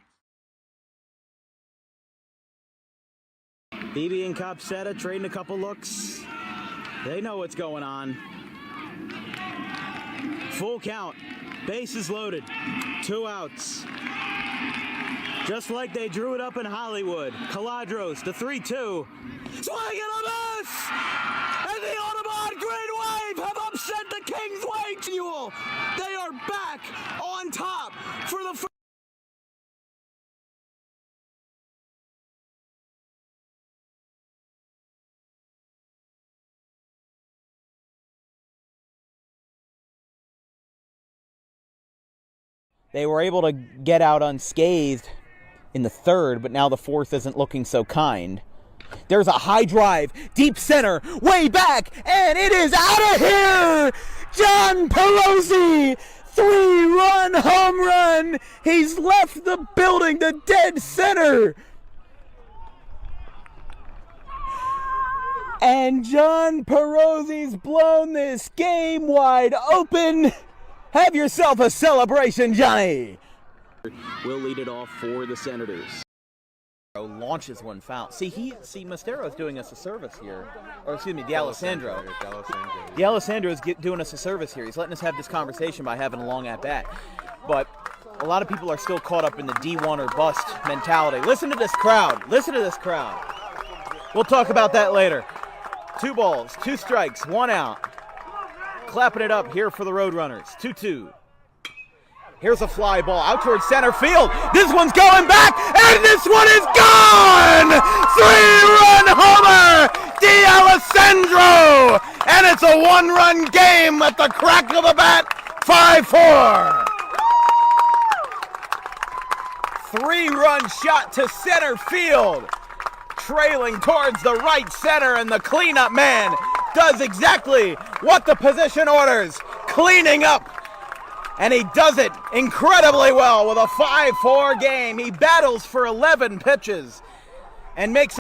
BB and Copsetta trading a couple looks. They know what's going on. Full count. Bases loaded. 2 outs. Just like they drew it up in Hollywood. Caladros, the 3-2. Swing and a miss! And the Audubon Green Wave have upset the Kingsway Duel. They are back on top for the first. They were able to get out unscathed in the third, but now the fourth isn't looking so kind. There's a high drive, deep center, way back, and it is out of here! John Pelosi, 3-run home run! He's left the building to dead center! And John Perosi's blown this game wide open! Have yourself a celebration, Johnny! Will lead it off for the Senators. Launches one foul. Mostero's doing us a service here. Or excuse me, D'Alessandro. D'Alessandro's doing us a service here. He's letting us have this conversation by having a long at-bat. But a lot of people are still caught up in the D1 or bust mentality. Listen to this crowd. Listen to this crowd. We'll talk about that later. 2 balls, 2 strikes, 1 out. Clapping it up here for the Roadrunners. 2-2. Here's a fly ball out towards center field. This one's going back, and this one is gone! 3-run homer! D'Alessandro! And it's a 1-run game at the crack of the bat. 5-4. 3-run shot to center field. Trailing towards the right center, and the cleanup man does exactly what the position orders. Cleaning up. And he does it incredibly well with a 5-4 game. He battles for 11 pitches and makes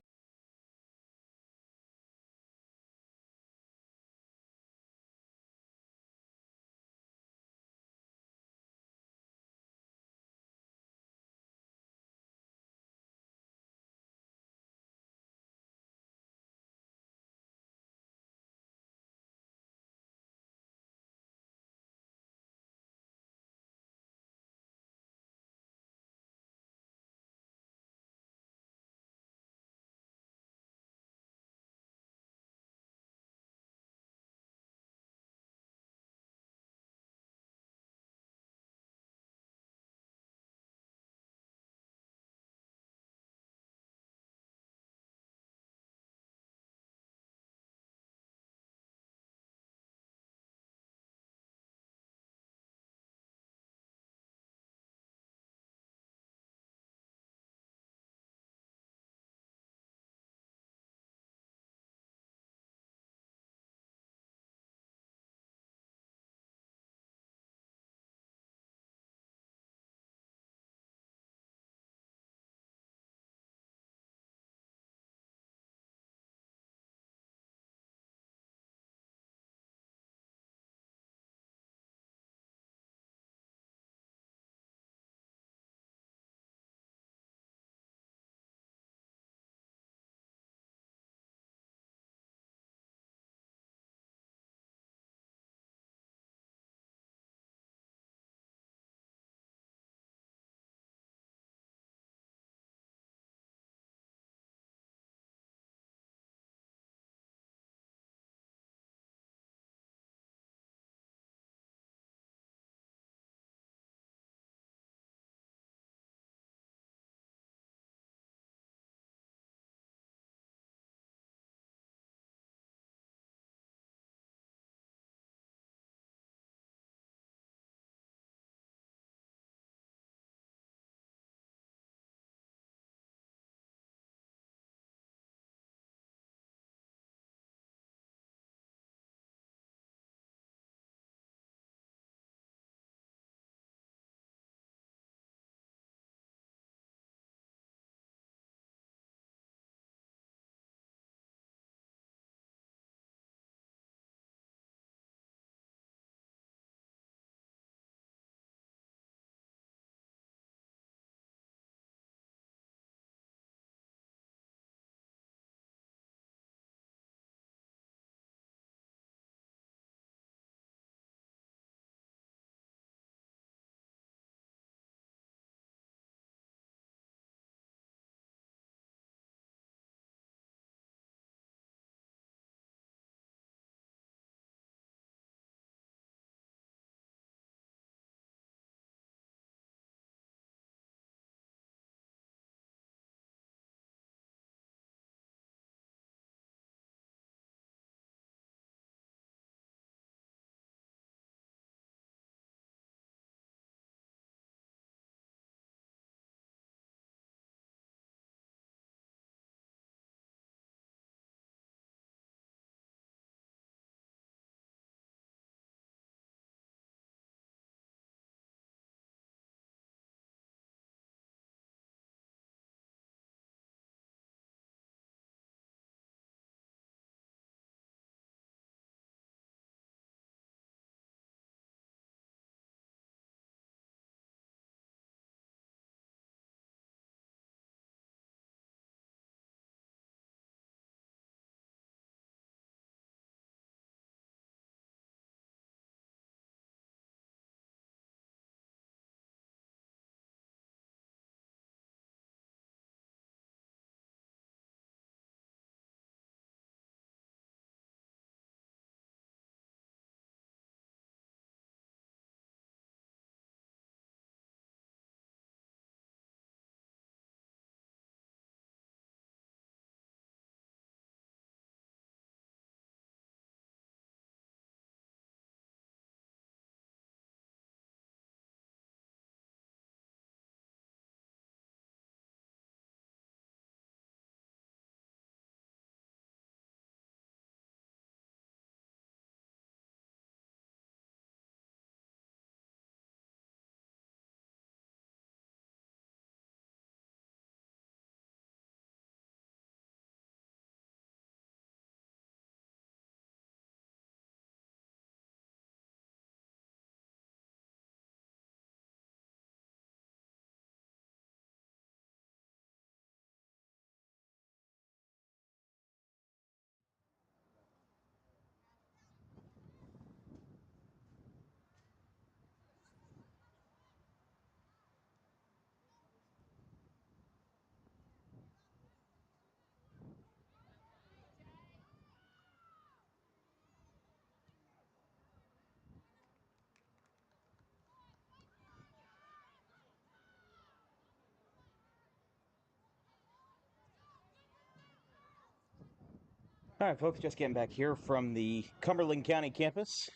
All right, folks, just getting back here from the Cumberland County campus.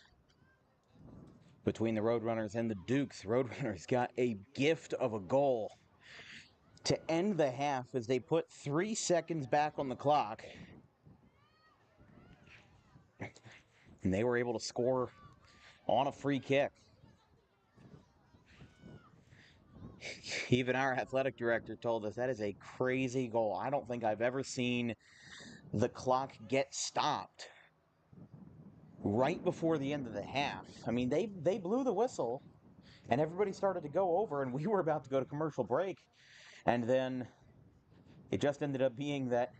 Between the Roadrunners and the Dukes, Roadrunners got a gift of a goal to end the half as they put 3 seconds back on the clock. And they were able to score on a free kick. Even our athletic director told us that is a crazy goal. I don't think I've ever seen the clock get stopped right before the end of the half. I mean, they blew the whistle, and everybody started to go over, and we were about to go to commercial break. And then it just ended up being that,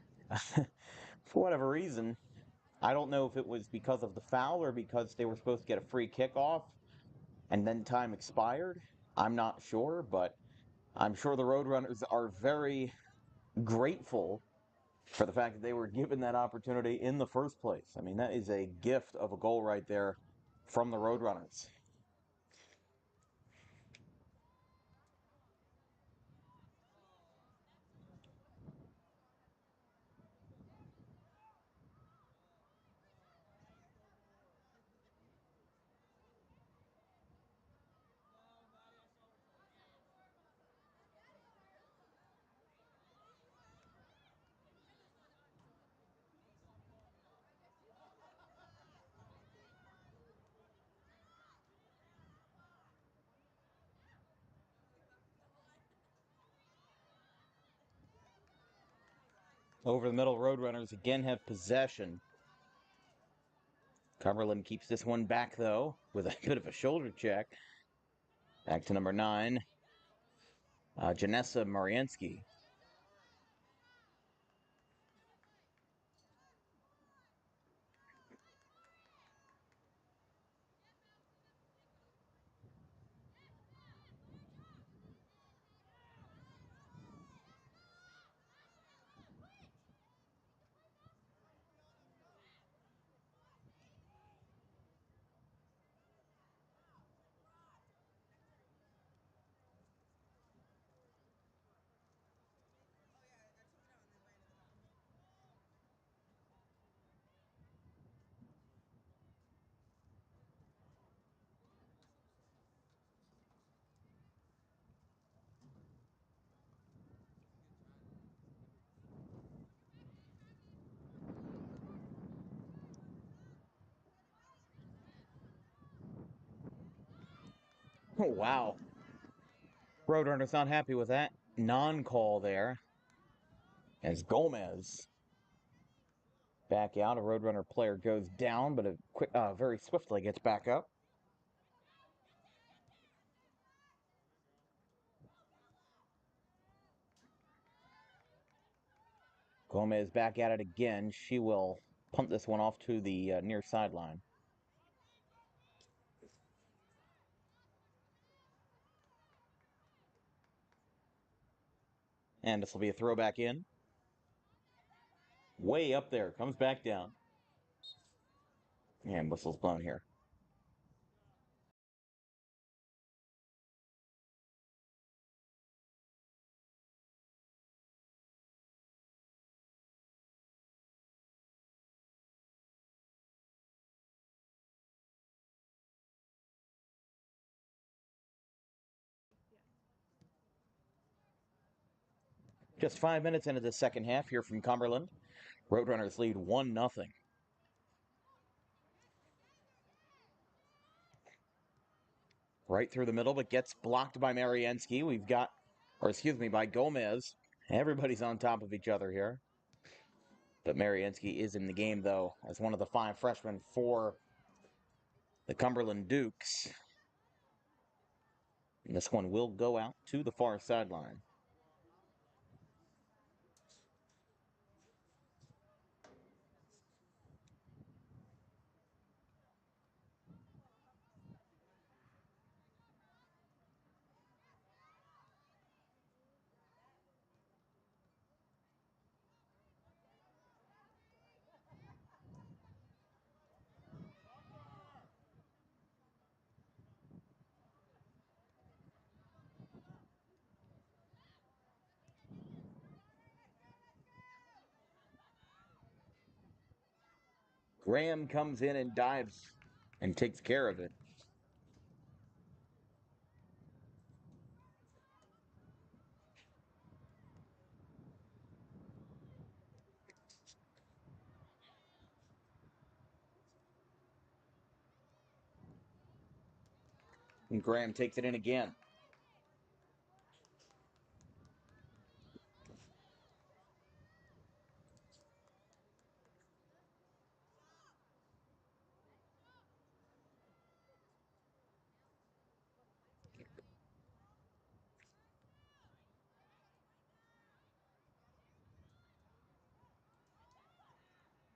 for whatever reason, I don't know if it was because of the foul or because they were supposed to get a free kickoff, and then time expired. I'm not sure, but I'm sure the Roadrunners are very grateful for the fact that they were given that opportunity in the first place. I mean, that is a gift of a goal right there from the Roadrunners. Over the middle, Roadrunners again have possession. Cumberland keeps this one back, though, with a bit of a shoulder check. Back to number 9, Janessa Mariansky. Oh, wow. Roadrunners not happy with that non-call there. As Gomez back out, a Roadrunner player goes down, but very swiftly gets back up. Gomez back at it again. She will punt this one off to the near sideline. And this will be a throwback in. Way up there. Comes back down. And whistle's blown here. Just 5 minutes into the second half here from Cumberland. Roadrunners lead 1-0. Right through the middle, but gets blocked by Mariansky. By Gomez. Everybody's on top of each other here. But Mariansky is in the game, though, as one of the 5 freshmen for the Cumberland Dukes. And this one will go out to the far sideline. Graham comes in and dives and takes care of it. And Graham takes it in again.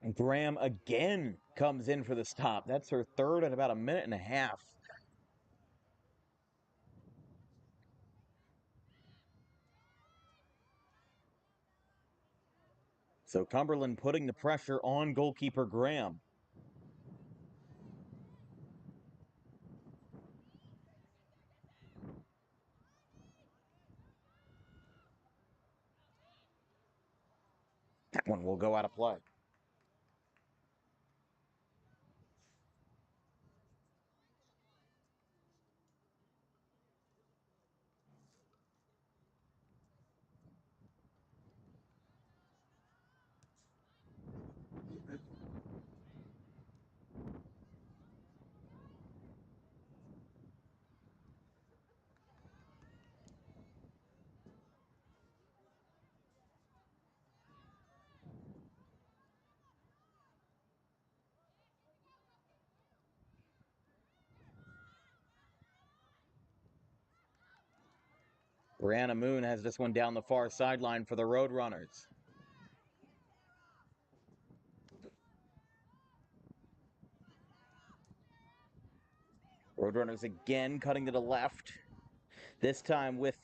And Graham again comes in for the stop. That's her third in about a minute and a half. So Cumberland putting the pressure on goalkeeper Graham. That one will go out of play. Brianna Moon has this one down the far sideline for the Roadrunners. Roadrunners again cutting to the left. This time with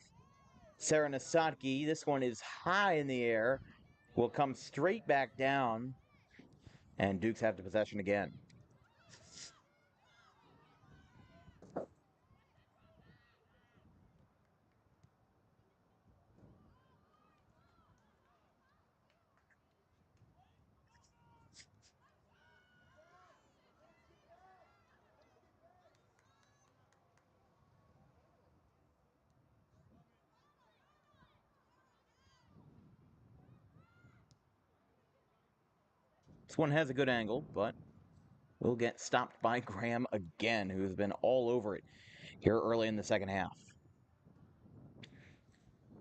Sarah Nasatki. This one is high in the air. Will come straight back down. And Dukes have the possession again. This one has a good angle, but will get stopped by Graham again, who's been all over it here early in the second half.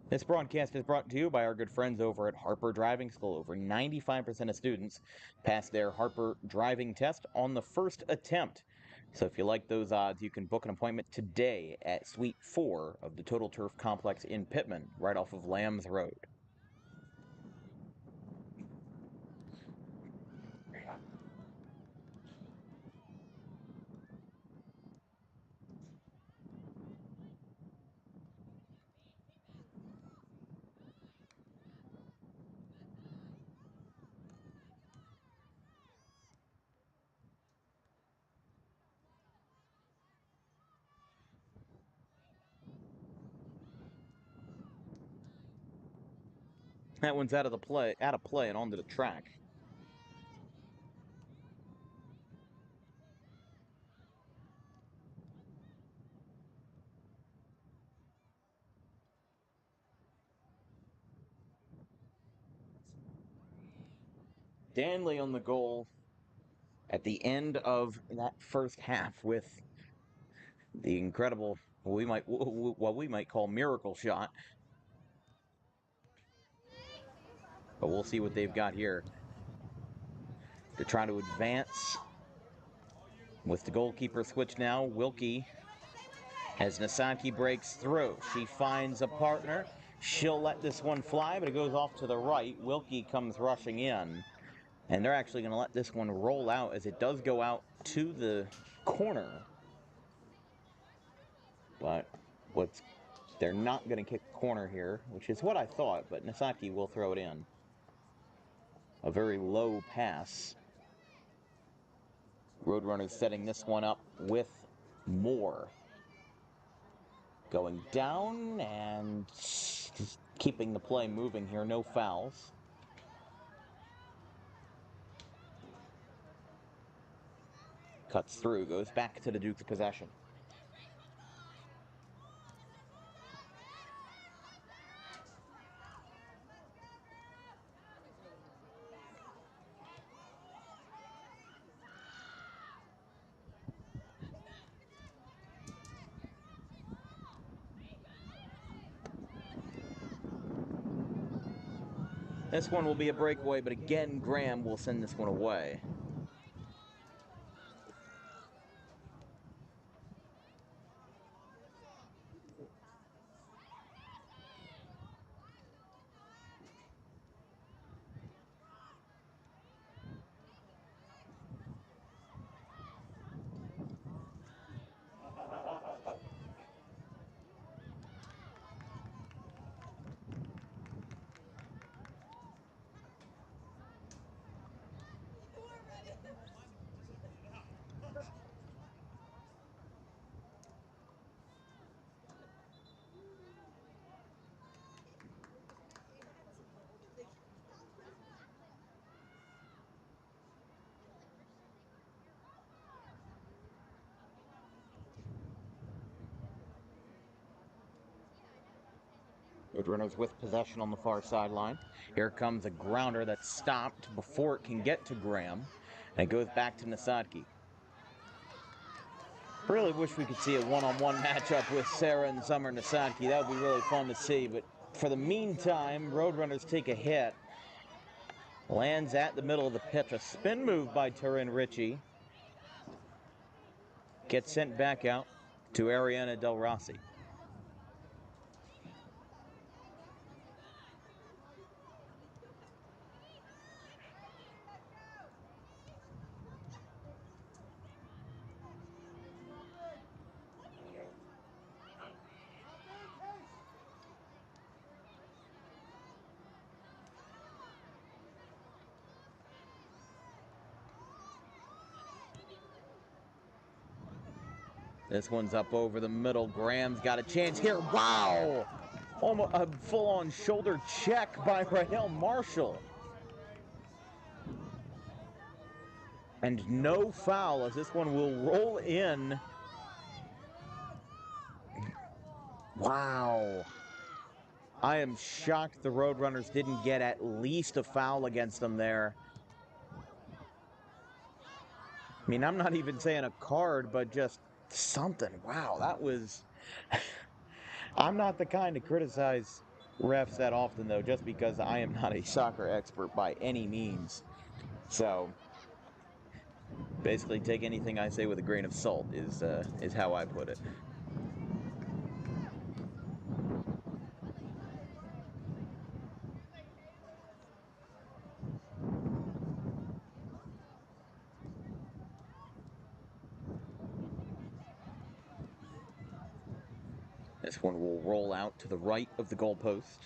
This broadcast is brought to you by our good friends over at Harper Driving School. Over 95% of students pass their Harper driving test on the first attempt. So if you like those odds, you can book an appointment today at Suite 4 of the Total Turf Complex in Pittman, right off of Lambs Road. That one's out of play and onto the track. Danley on the goal at the end of that first half with the incredible, what we might call miracle shot. But we'll see what they've got here to try to advance. With the goalkeeper switch now, Wilkie, as Nasaki breaks through. She finds a partner. She'll let this one fly, but it goes off to the right. Wilkie comes rushing in. And they're actually going to let this one roll out as it does go out to the corner. But they're not going to kick the corner here, which is what I thought, but Nasaki will throw it in. A very low pass. Roadrunners setting this one up with Moore. Going down and just keeping the play moving here. No fouls. Cuts through, goes back to the Duke's possession. This one will be a breakaway, but again, Graham will send this one away. Roadrunners with possession on the far sideline. Here comes a grounder that's stopped before it can get to Graham. And it goes back to Nasadki. Really wish we could see a one-on-one matchup with Sarah and Summer Nasadki. That would be really fun to see. But for the meantime, Roadrunners take a hit. Lands at the middle of the pitch. A spin move by Turin Ritchie. Gets sent back out to Ariana Del Rossi. This one's up over the middle. Graham's got a chance here. Wow! Almost a full-on shoulder check by Rael Marshall. And no foul as this one will roll in. Wow. I am shocked the Roadrunners didn't get at least a foul against them there. I mean, I'm not even saying a card, but just something. Wow, that was... I'm not the kind to criticize refs that often, though, just because I am not a soccer expert by any means. So, basically, take anything I say with a grain of salt is how I put it. This one will roll out to the right of the goalpost.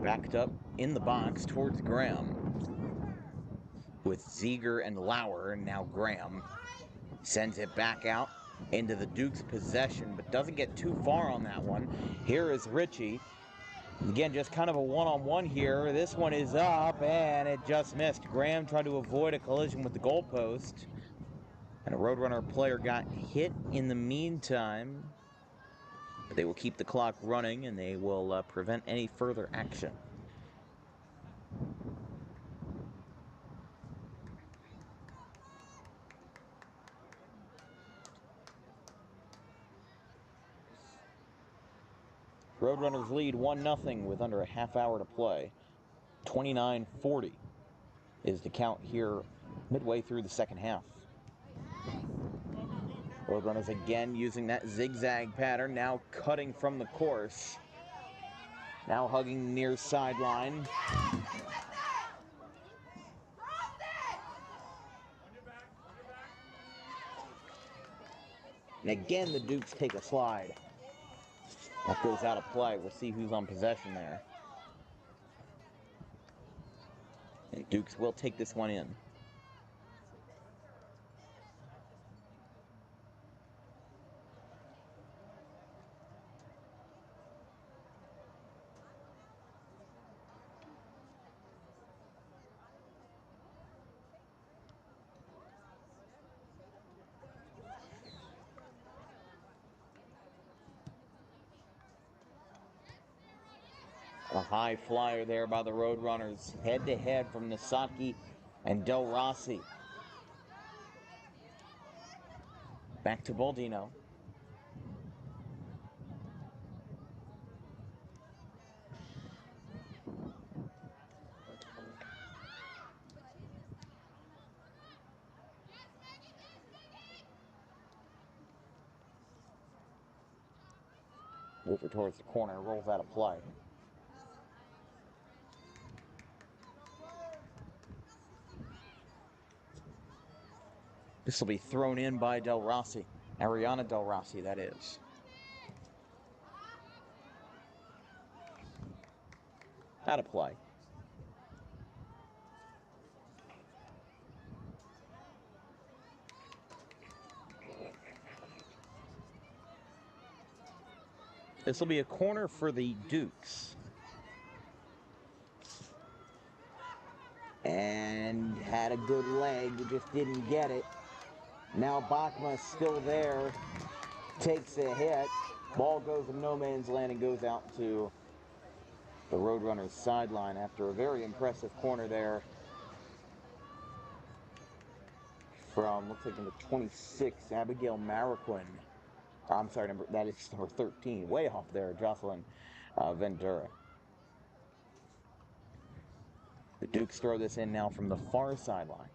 Backed up in the box towards Graham. With Ziegler and Lauer, and now Graham sends it back out into the Duke's possession, but doesn't get too far on that one. Here is Ritchie. Again, just kind of a one-on-one here. This one is up, and it just missed. Graham tried to avoid a collision with the goalpost, and a Roadrunner player got hit in the meantime. But they will keep the clock running, and they will prevent any further action. Roadrunners lead 1-0 with under a half hour to play. 29-40 is the count here midway through the second half. Roadrunners again using that zigzag pattern, now cutting from the course. Now hugging the near sideline. And again, the Dukes take a slide. That goes out of play. We'll see who's on possession there. And Dukes will take this one in. A high flyer there by the Roadrunners, head-to-head from Nasaki and Del Rossi. Back to Baldino. Over towards the corner, rolls out of play. This will be thrown in by Del Rossi. Ariana Del Rossi, that is. Out of play. This will be a corner for the Dukes. And had a good leg, just didn't get it. Now Bachma's still there, takes a hit. Ball goes in no man's land and goes out to the Roadrunners sideline after a very impressive corner there from, looks like number 26, Abigail Mariquin. I'm sorry, that is number 13, way off there, Jocelyn Ventura. The Dukes throw this in now from the far sideline.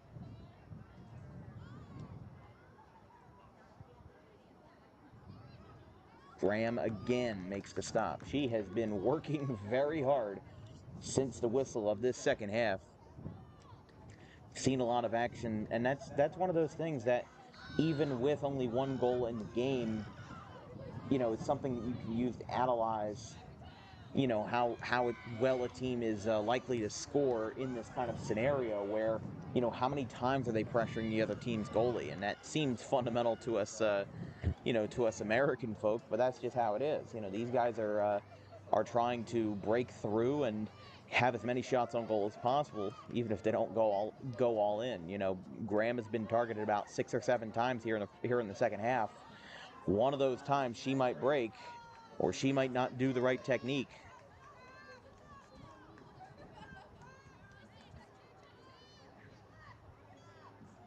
Graham again makes the stop. She has been working very hard since the whistle of this second half. Seen a lot of action, and that's one of those things that even with only one goal in the game, you know, it's something that you can use to analyze, you know, how well a team is likely to score in this kind of scenario where, you know, how many times are they pressuring the other team's goalie? And that seems fundamental to us, you know, to us American folk, but that's just how it is. You know, these guys are trying to break through and have as many shots on goal as possible, even if they don't go all in. You know, Graham has been targeted about 6 or 7 times here in the second half. One of those times she might break, or she might not do the right technique.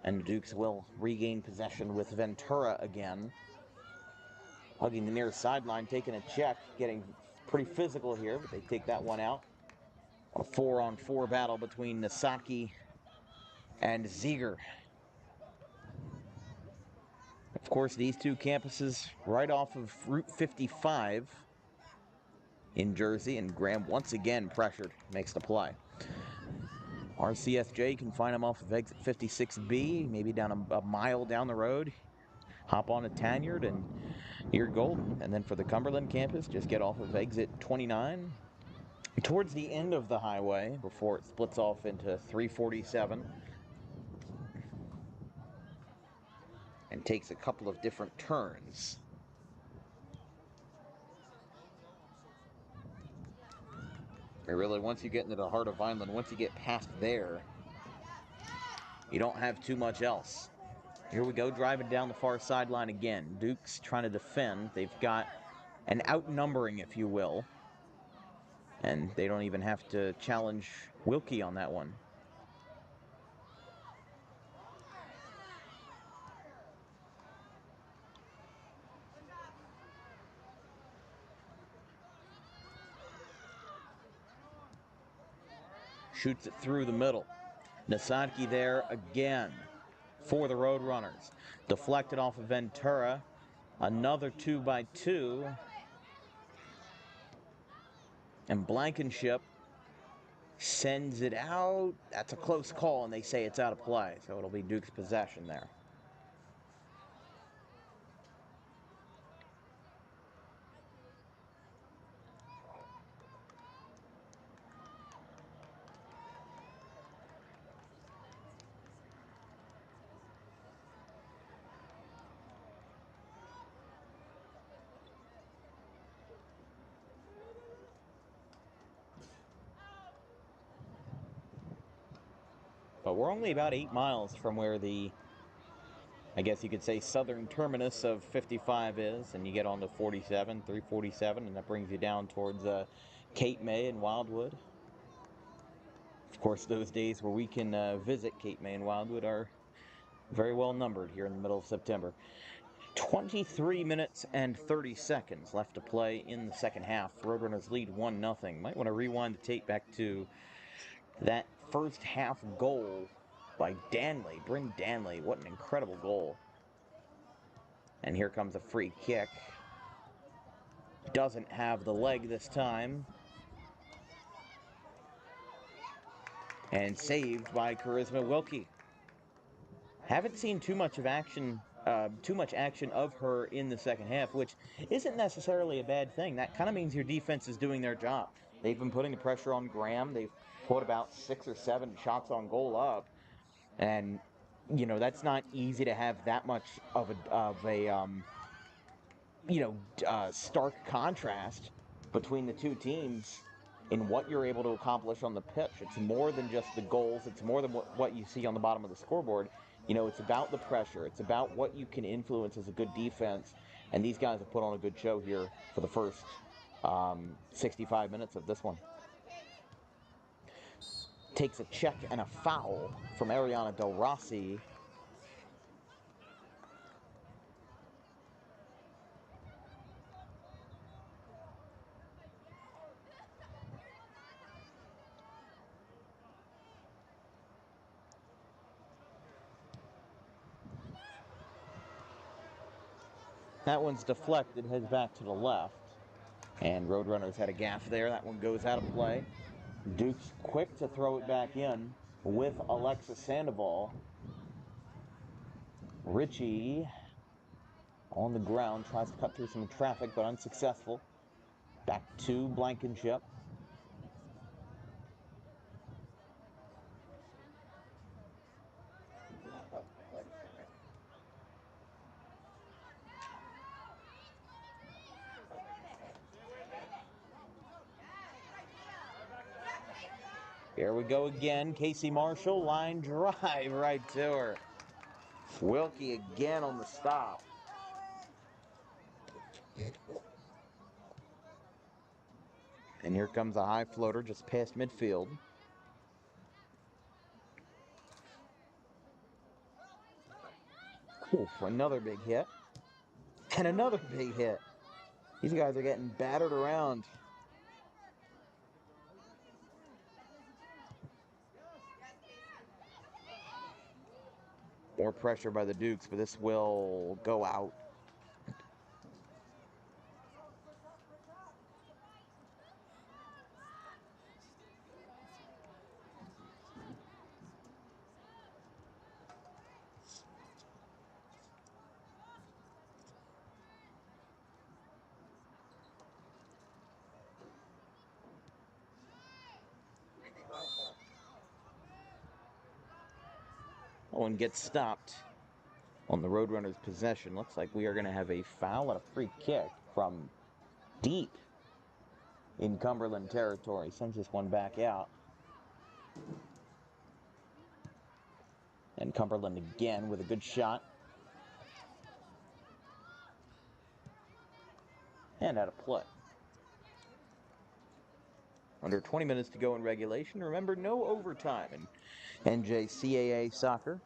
And the Dukes will regain possession with Ventura again. Hugging the near sideline, taking a check, getting pretty physical here, but they take that one out. A 4-on-4 battle between Nasaki and Ziegler. Of course, these two campuses right off of Route 55 in Jersey, and Graham once again pressured, makes the play. RCSJ can find him off of exit 56B, maybe down a mile down the road. Hop on a Tanyard and you're golden. And then for the Cumberland campus, just get off of exit 29 towards the end of the highway before it splits off into 347 and takes a couple of different turns. And really, once you get into the heart of Vineland, once you get past there, you don't have too much else. Here we go, driving down the far sideline again. Dukes trying to defend. They've got an outnumbering, if you will. And they don't even have to challenge Wilkie on that one. Shoots it through the middle. Nasaki there again for the Roadrunners. Deflected off of Ventura. Another 2-by-2. And Blankenship sends it out. That's a close call, and they say it's out of play. So it'll be Duke's possession there. but we're only about 8 miles from where the, I guess you could say, southern terminus of 55 is, and you get on to 47, 347, and that brings you down towards Cape May and Wildwood. Of course, those days where we can visit Cape May and Wildwood are very well numbered here in the middle of September. 23 minutes and 30 seconds left to play in the second half. Roadrunners lead 1-0. Might want to rewind the tape back to that first half goal by Danley. Bryn Danley, what an incredible goal. And here comes a free kick. Doesn't have the leg this time. And saved by Charisma Wilkie. Haven't seen too much action of her in the second half, which isn't necessarily a bad thing. That kind of means your defense is doing their job. They've been putting the pressure on Graham. They've put about 6 or 7 shots on goal up, and you know that's not easy to have that much of a stark contrast between the two teams in what you're able to accomplish on the pitch. It's more than just the goals. It's more than what you see on the bottom of the scoreboard. You know, it's about the pressure. It's about what you can influence as a good defense. And these guys have put on a good show here for the first 65 minutes of this one. Takes a check and a foul from Ariana Del Rossi. That one's deflected, heads back to the left. And Roadrunners had a gaff there. That one goes out of play. Duke's quick to throw it back in with Alexis Sandoval. Richie on the ground, tries to cut through some traffic, but unsuccessful. Back to Blankenship. Here we go again. Casey Marshall, line drive right to her. Wilkie again on the stop. And here comes a high floater just past midfield. Oof, another big hit. And another big hit. These guys are getting battered around. More pressure by the Dukes, but this will go out. One gets stopped on the Roadrunners' possession. Looks like we are going to have a foul and a free kick from deep in Cumberland territory. Sends this one back out. And Cumberland again with a good shot. And out of play. Under 20 minutes to go in regulation. Remember, no overtime in NJCAA soccer.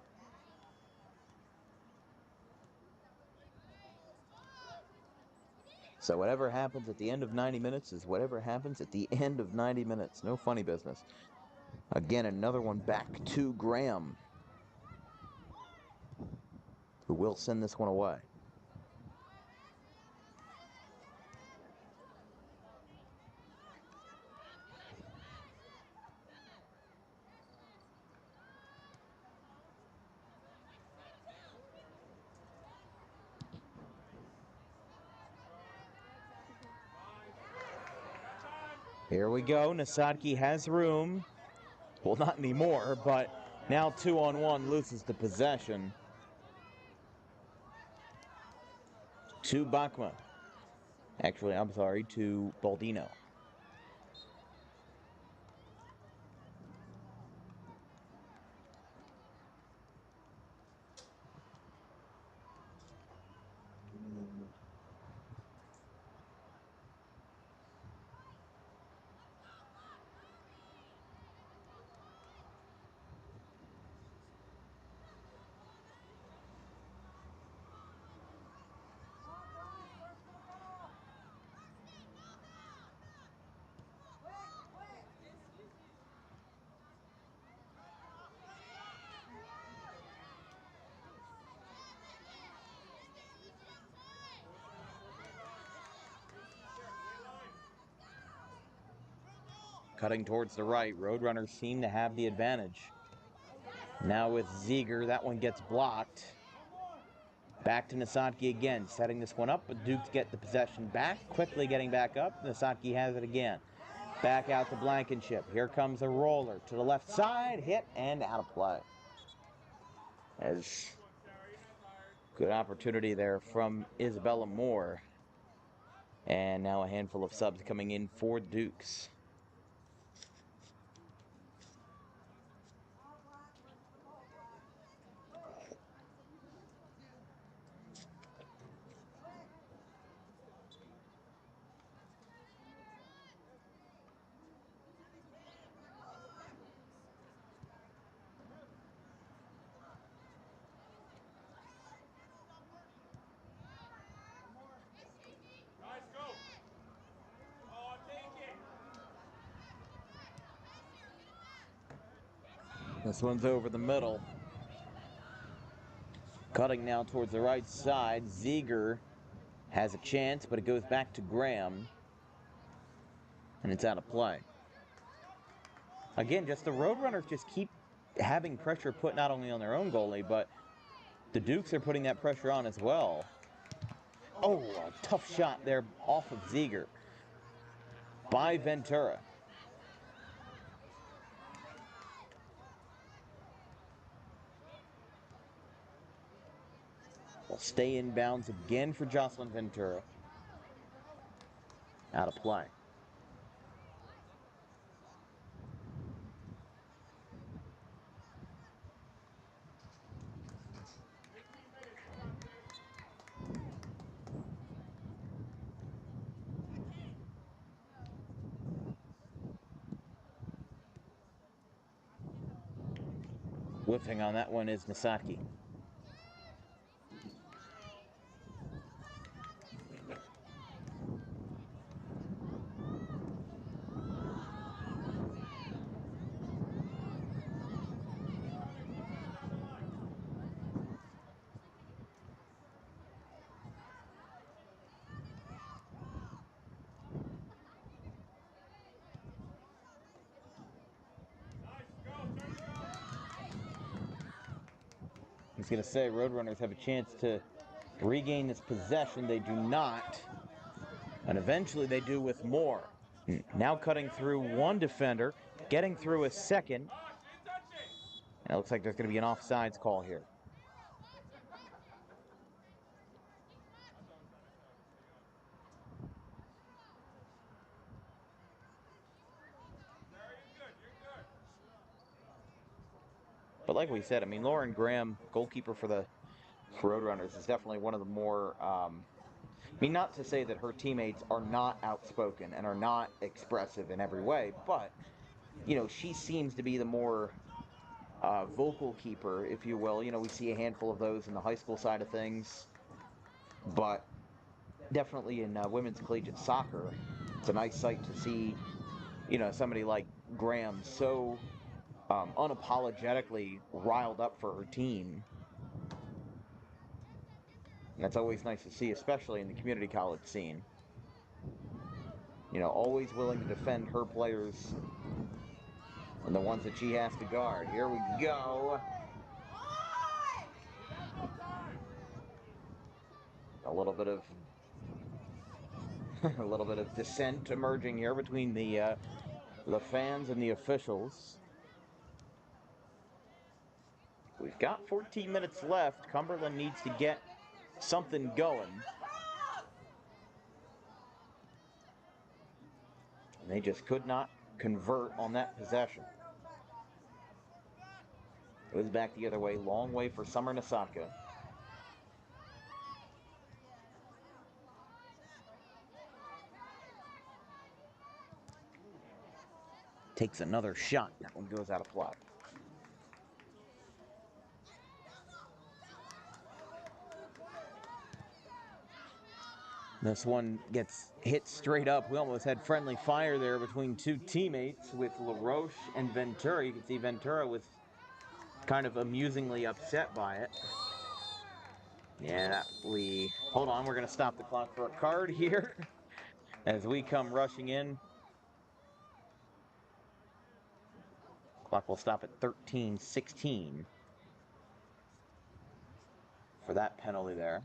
So whatever happens at the end of 90 minutes is whatever happens at the end of 90 minutes. No funny business. Again, another one back to Graham, who will send this one away. Here we go. Nasadki has room. Well, not anymore, but now 2-on-1 loses the possession to Bakma. Actually, I'm sorry, to Baldino. cutting towards the right. Roadrunners seem to have the advantage. Now with Ziegler, that one gets blocked. Back to Nasatke again, setting this one up, but Dukes get the possession back, quickly getting back up. Nasatke has it again. Back out to Blankenship. Here comes a roller to the left side, hit and out of play. As good opportunity there from Isabella Moore. And now a handful of subs coming in for Dukes. This one's over the middle. Cutting now towards the right side. Ziegler has a chance, but it goes back to Graham. And it's out of play. Again, just the Roadrunners just keep having pressure put not only on their own goalie, but the Dukes are putting that pressure on as well. Oh, a tough shot there off of Ziegler by Ventura. Will stay in bounds again for Jocelyn Ventura. Out of play. Whiffing on that one is Nasatke. I was going to say, Roadrunners have a chance to regain this possession. They do not. And eventually they do with more. Now cutting through one defender, getting through a second. And it looks like there's going to be an offsides call here. But like we said, I mean, Lauren Graham, goalkeeper for the Roadrunners, is definitely one of the more, I mean, not to say that her teammates are not outspoken and are not expressive in every way, but, you know, she seems to be the more vocal keeper, if you will. You know, we see a handful of those in the high school side of things, but definitely in women's collegiate soccer, it's a nice sight to see, you know, somebody like Graham so unapologetically riled up for her team. And that's always nice to see, especially in the community college scene. You know, always willing to defend her players and the ones that she has to guard. Here we go. A little bit of dissent emerging here between the fans and the officials. We've got 14 minutes left. Cumberland needs to get something going. And they just could not convert on that possession. It was back the other way. Long way for Summer Nasaka. Takes another shot. That one goes out of play. This one gets hit straight up. We almost had friendly fire there between two teammates with LaRoche and Ventura. You can see Ventura was kind of amusingly upset by it. Yeah, hold on, we're going to stop the clock for a card here as we come rushing in. Clock will stop at 13:16 for that penalty there.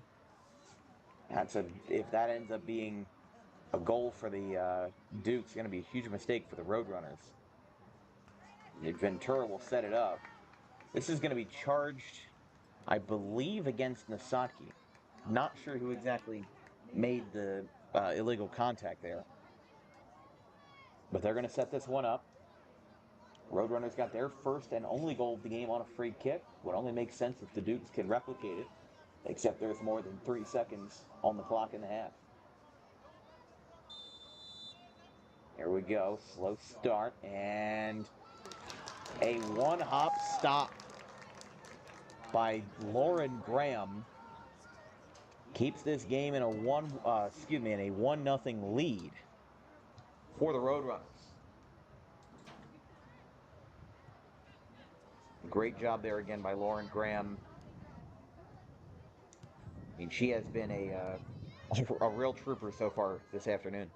If that ends up being a goal for the Dukes, it's going to be a huge mistake for the Roadrunners. Ventura will set it up. This is going to be charged, I believe, against Nasaki. Not sure who exactly made the illegal contact there. But they're going to set this one up. Roadrunners got their first and only goal of the game on a free kick. Would only make sense if the Dukes can replicate it, except there's more than 3 seconds on the clock in the half. Here we go, slow start, and a one-hop stop by Lauren Graham keeps this game in a 1-0 lead for the Roadrunners. Great job there again by Lauren Graham. I mean, she has been a real trooper so far this afternoon.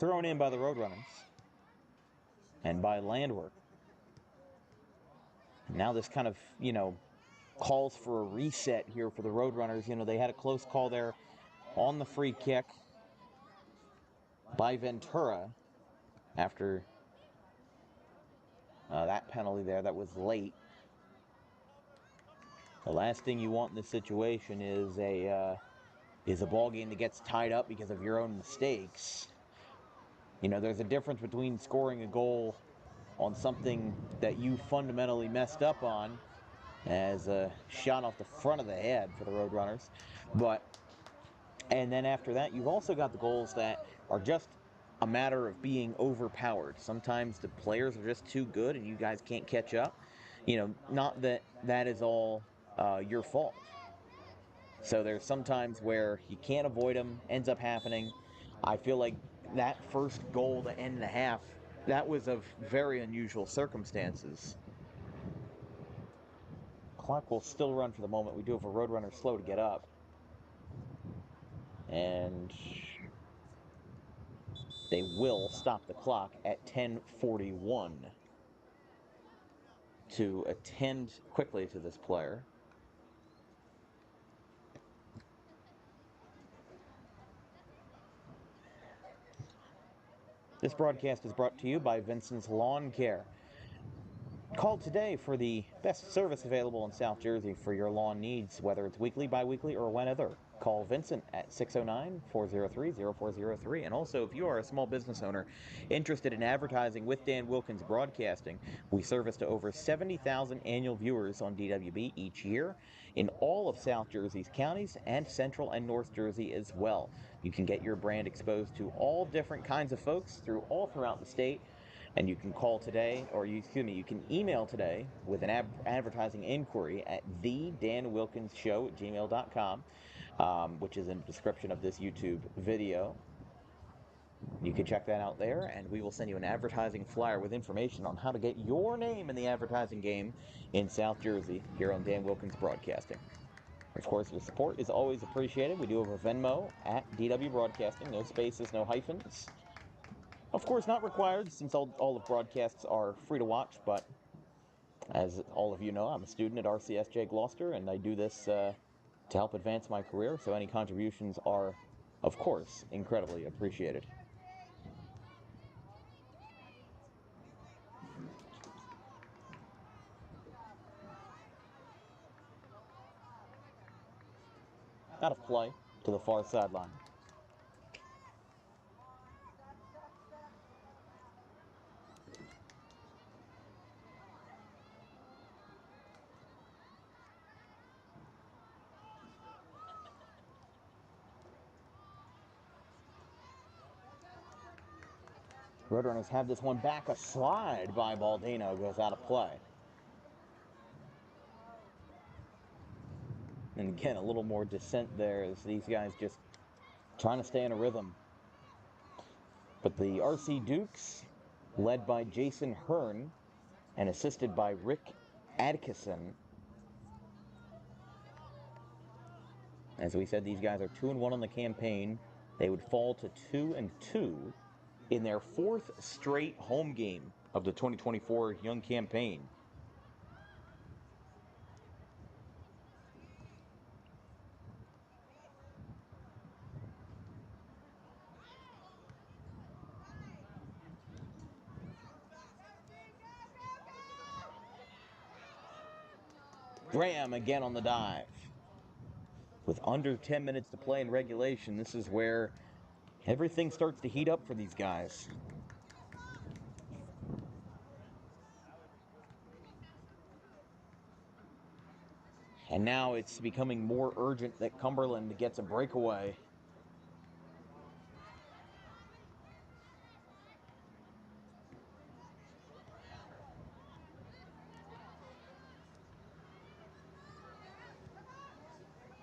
Thrown in by the Roadrunners and by Landwork. Now this kind of, calls for a reset here for the Roadrunners. They had a close call there on the free kick by Ventura after that penalty there that was late. The last thing you want in this situation is a ball game that gets tied up because of your own mistakes. There's a difference between scoring a goal on something that you fundamentally messed up on, as a shot off the front of the head for the Roadrunners. And then after that, you've also got the goals that are just a matter of being overpowered. Sometimes the players are just too good and you guys can't catch up. Not that that is all your fault. So there's some times where you can't avoid them, ends up happening. I feel like that first goal to end the half, that was of very unusual circumstances. Clock will still run for the moment. We do have a Roadrunner slow to get up. And they will stop the clock at 10:41 to attend quickly to this player. This broadcast is brought to you by Vincent's Lawn Care. Call today for the best service available in South Jersey for your lawn needs, whether it's weekly, bi-weekly, or whenever. Call Vincent at 609-403-0403. And also, if you are a small business owner interested in advertising with Dan Wilkins Broadcasting, we service to over 70,000 annual viewers on DWB each year in all of South Jersey's counties and Central and North Jersey as well. You can get your brand exposed to all different kinds of folks throughout the state. And you can call today, you can email today with an advertising inquiry at thedanwilkinsshow@gmail.com, which is in the description of this YouTube video. You can check that out there, and we will send you an advertising flyer with information on how to get your name in the advertising game in South Jersey here on Dan Wilkins Broadcasting. Of course, your support is always appreciated. We do have a Venmo at DW Broadcasting, no spaces, no hyphens. Of course, not required, since all of broadcasts are free to watch, but as all of you know, I'm a student at RCSJ-Gloucester, and I do this to help advance my career, so any contributions are, of course, incredibly appreciated. Out of play to the far sideline. Roadrunners have this one back. A slide by Baldino goes out of play. And again, a little more dissent there as these guys just trying to stay in a rhythm. But the RC Dukes, led by Jason Hearn and assisted by Rick Adkison. As we said, these guys are 2-1 on the campaign. They would fall to 2-2 in their 4th straight home game of the 2024 Young Campaign. Graham again on the dive. With under 10 minutes to play in regulation, this is where everything starts to heat up for these guys. And now it's becoming more urgent that Cumberland gets a breakaway.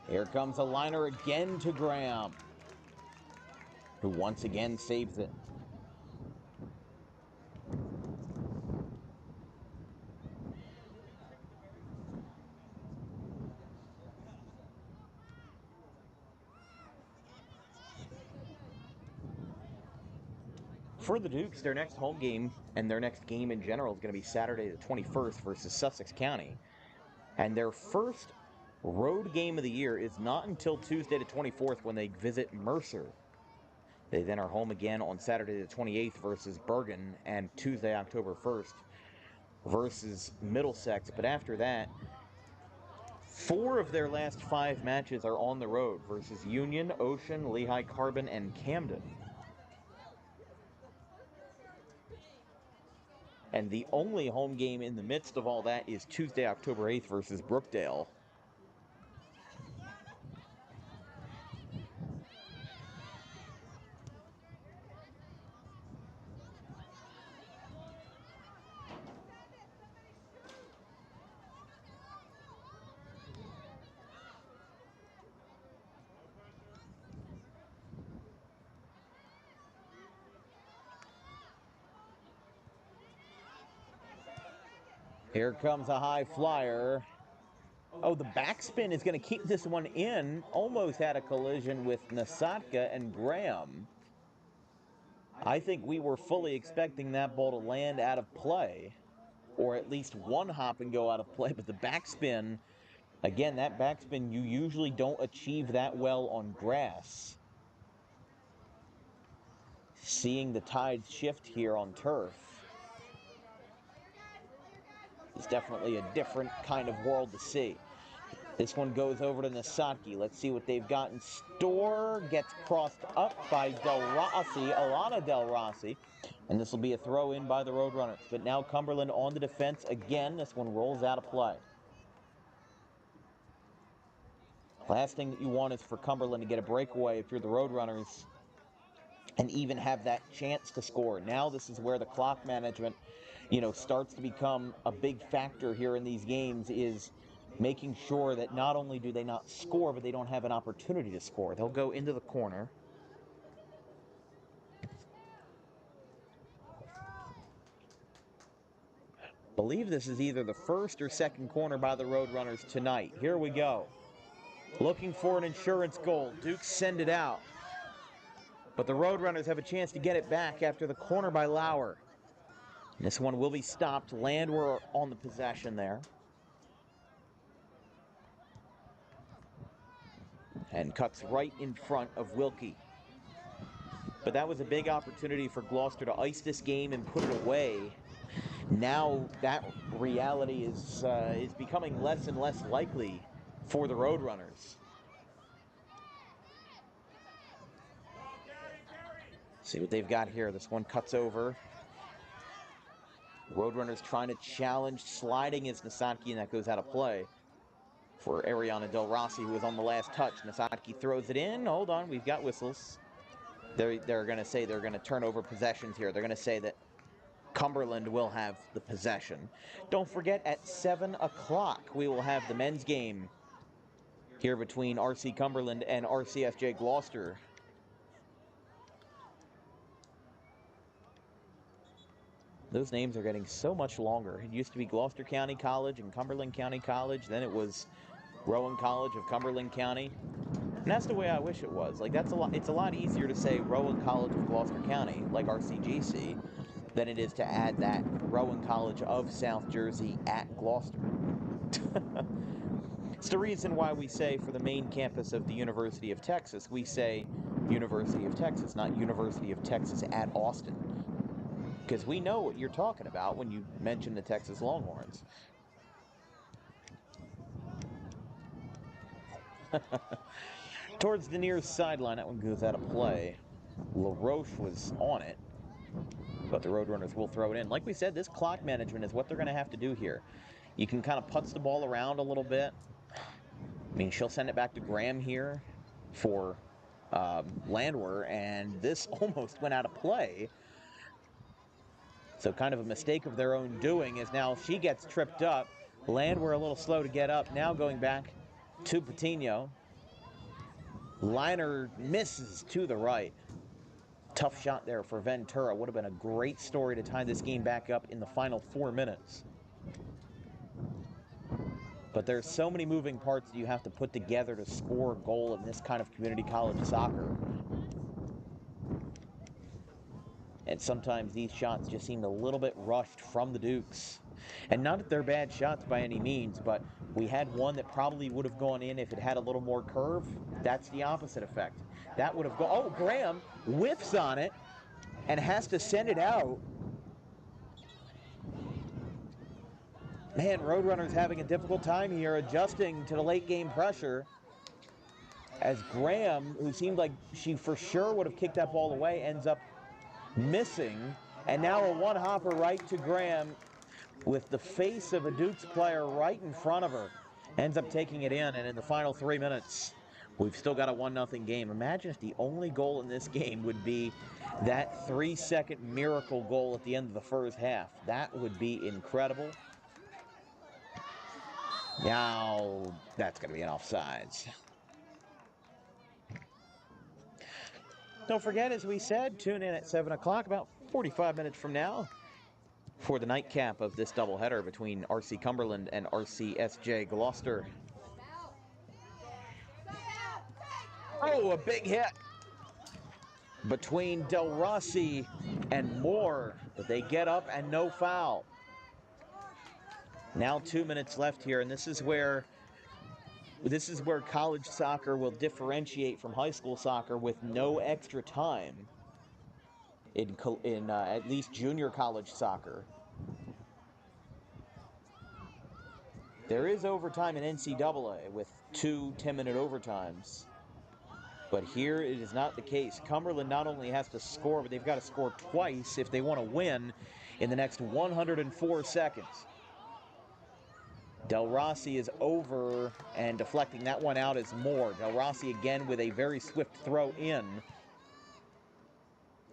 Here comes a liner again to Graham, who once again saves it. For the Dukes, their next home game and their next game in general is going to be Saturday the 21st versus Sussex County. And their first road game of the year is not until Tuesday the 24th when they visit Mercer. They then are home again on Saturday the 28th versus Bergen and Tuesday, October 1st versus Middlesex. But after that, 4 of their last 5 matches are on the road versus Union, Ocean, Lehigh Carbon, and Camden. And the only home game in the midst of all that is Tuesday, October 8th versus Brookdale. Here comes a high flyer. Oh, the backspin is going to keep this one in. Almost had a collision with Nasatka and Graham. I think we were fully expecting that ball to land out of play, or at least one hop and go out of play, but the backspin, again, that backspin, you usually don't achieve that well on grass. Seeing the tide shift here on turf is definitely a different kind of world to see. This one goes over to Nasaki. Let's see what they've got in store. Gets crossed up by Del Rossi, Alana Del Rossi. And this will be a throw in by the Roadrunners. But now Cumberland on the defense again. This one rolls out of play. Last thing that you want is for Cumberland to get a breakaway if you're the Roadrunners and even have that chance to score. Now this is where the clock management, starts to become a big factor here in these games, is making sure that not only do they not score, but they don't have an opportunity to score. They'll go into the corner. I believe this is either the first or second corner by the Roadrunners tonight. Here we go. Looking for an insurance goal. Dukes send it out. But the Roadrunners have a chance to get it back after the corner by Lauer. This one will be stopped. Landwehr on the possession there. And cuts right in front of Wilkie. But that was a big opportunity for Gloucester to ice this game and put it away. Now that reality is becoming less and less likely for the Roadrunners. See what they've got here. This one cuts over. Roadrunners trying to challenge. Sliding is Nasatki, and that goes out of play for Ariana Del Rossi, who was on the last touch. Nasatki throws it in. Hold on, we've got whistles. They're going to say they're going to turn over possessions here. They're going to say that Cumberland will have the possession. Don't forget, at 7 o'clock, we will have the men's game here between RC Cumberland and RCSJ-Gloucester. Those names are getting so much longer. It used to be Gloucester County College and Cumberland County College. Then it was Rowan College of Cumberland County. And that's the way I wish it was. Like, it's a lot easier to say Rowan College of Gloucester County, like RCGC, than it is to add that Rowan College of South Jersey at Gloucester. It's the reason why we say for the main campus of the University of Texas, we say University of Texas, not University of Texas at Austin. Because we know what you're talking about when you mention the Texas Longhorns. Towards the near sideline, that one goes out of play. LaRoche was on it, but the Roadrunners will throw it in. Like we said, this clock management is what they're going to have to do here. You can kind of putz the ball around a little bit. I mean, she'll send it back to Graham here for Landwehr, and this almost went out of play. So kind of a mistake of their own doing is now she gets tripped up. Landwehr a little slow to get up. Now going back to Patino. Liner misses to the right. Tough shot there for Ventura. Would have been a great story to tie this game back up in the final 4 minutes. But there's so many moving parts that you have to put together to score a goal in this kind of community college soccer. And sometimes these shots just seemed a little bit rushed from the Dukes. And not that they're bad shots by any means, but we had one that probably would have gone in if it had a little more curve. That's the opposite effect. That would have gone... Oh, Graham whiffs on it and has to send it out. Man, Roadrunners having a difficult time here adjusting to the late game pressure. As Graham, who seemed like she for sure would have kicked that ball away, ends up missing. And now a one-hopper right to Graham with the face of a Dukes player right in front of her. Ends up taking it in, and in the final 3 minutes, we've still got a 1-0 game. Imagine if the only goal in this game would be that 3-second miracle goal at the end of the first half. That would be incredible. Now, that's going to be an offsides. Don't forget, as we said, tune in at 7 o'clock, about 45 minutes from now, for the nightcap of this doubleheader between RC Cumberland and RCSJ-Gloucester. Oh, a big hit between Del Rossi and Moore, but they get up and no foul. Now 2 minutes left here, and this is where college soccer will differentiate from high school soccer with no extra time in at least junior college soccer. There is overtime in NCAA with 2 10-minute overtimes. But here it is not the case. Cumberland not only has to score, but they've got to score twice if they want to win in the next 104 seconds. Del Rossi is over and deflecting that one out is Moore. Del Rossi again with a very swift throw in.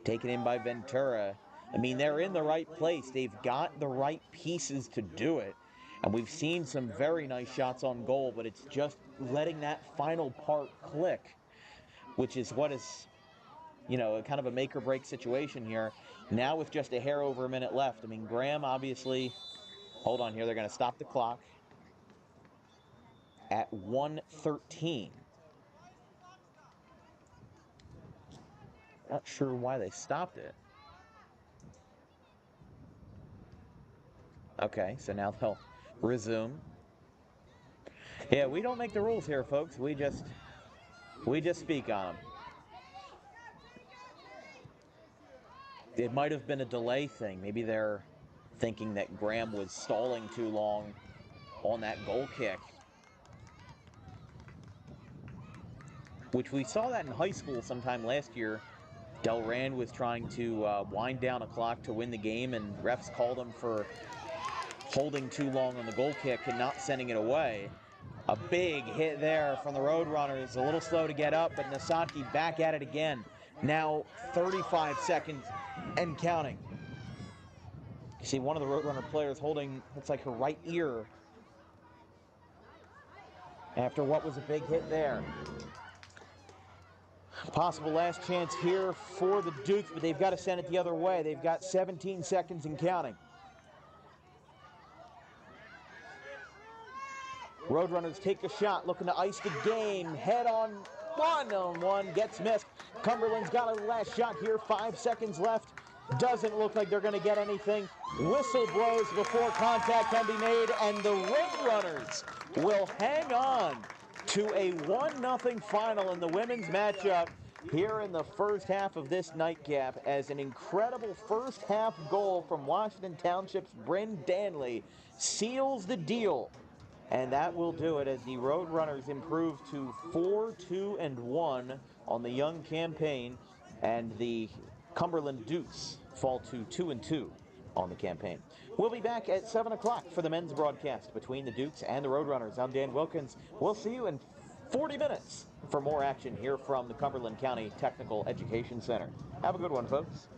Taken in by Ventura. I mean, they're in the right place. They've got the right pieces to do it. And we've seen some very nice shots on goal, but it's just letting that final part click, which is what is, kind of a make or break situation here. Now with just a hair over a minute left. I mean, Graham obviously, hold on here, they're going to stop the clock at 1:13. Not sure why they stopped it. Okay, so now they'll resume. Yeah, we don't make the rules here, folks. We just speak on them. It might have been a delay thing. Maybe they're thinking that Graham was stalling too long on that goal kick. Which we saw that in high school sometime last year Delrand was trying to wind down a clock to win the game, and refs called him for holding too long on the goal kick and not sending it away. A big hit there from the Roadrunners. A little slow to get up, but Nasaki back at it again. Now 35 seconds and counting. You see one of the Roadrunner players holding, looks like her right ear, after what was a big hit there. Possible last chance here for the Dukes, but they've got to send it the other way. They've got 17 seconds and counting. Roadrunners take a shot, looking to ice the game. Head on one, gets missed. Cumberland's got a last shot here, 5 seconds left. Doesn't look like they're going to get anything. Whistle blows before contact can be made, and the Roadrunners will hang on to a 1-0 final in the women's matchup here in the first half of this nightcap, as an incredible first half goal from Washington Township's Bryn Danley seals the deal. And that will do it as the Roadrunners improve to 4-2-1 on the young campaign, and the Cumberland Dukes fall to 2-2 on the campaign. We'll be back at 7 o'clock for the men's broadcast between the Dukes and the Roadrunners. I'm Dan Wilkins. We'll see you in 40 minutes for more action here from the Cumberland County Technical Education Center. Have a good one, folks.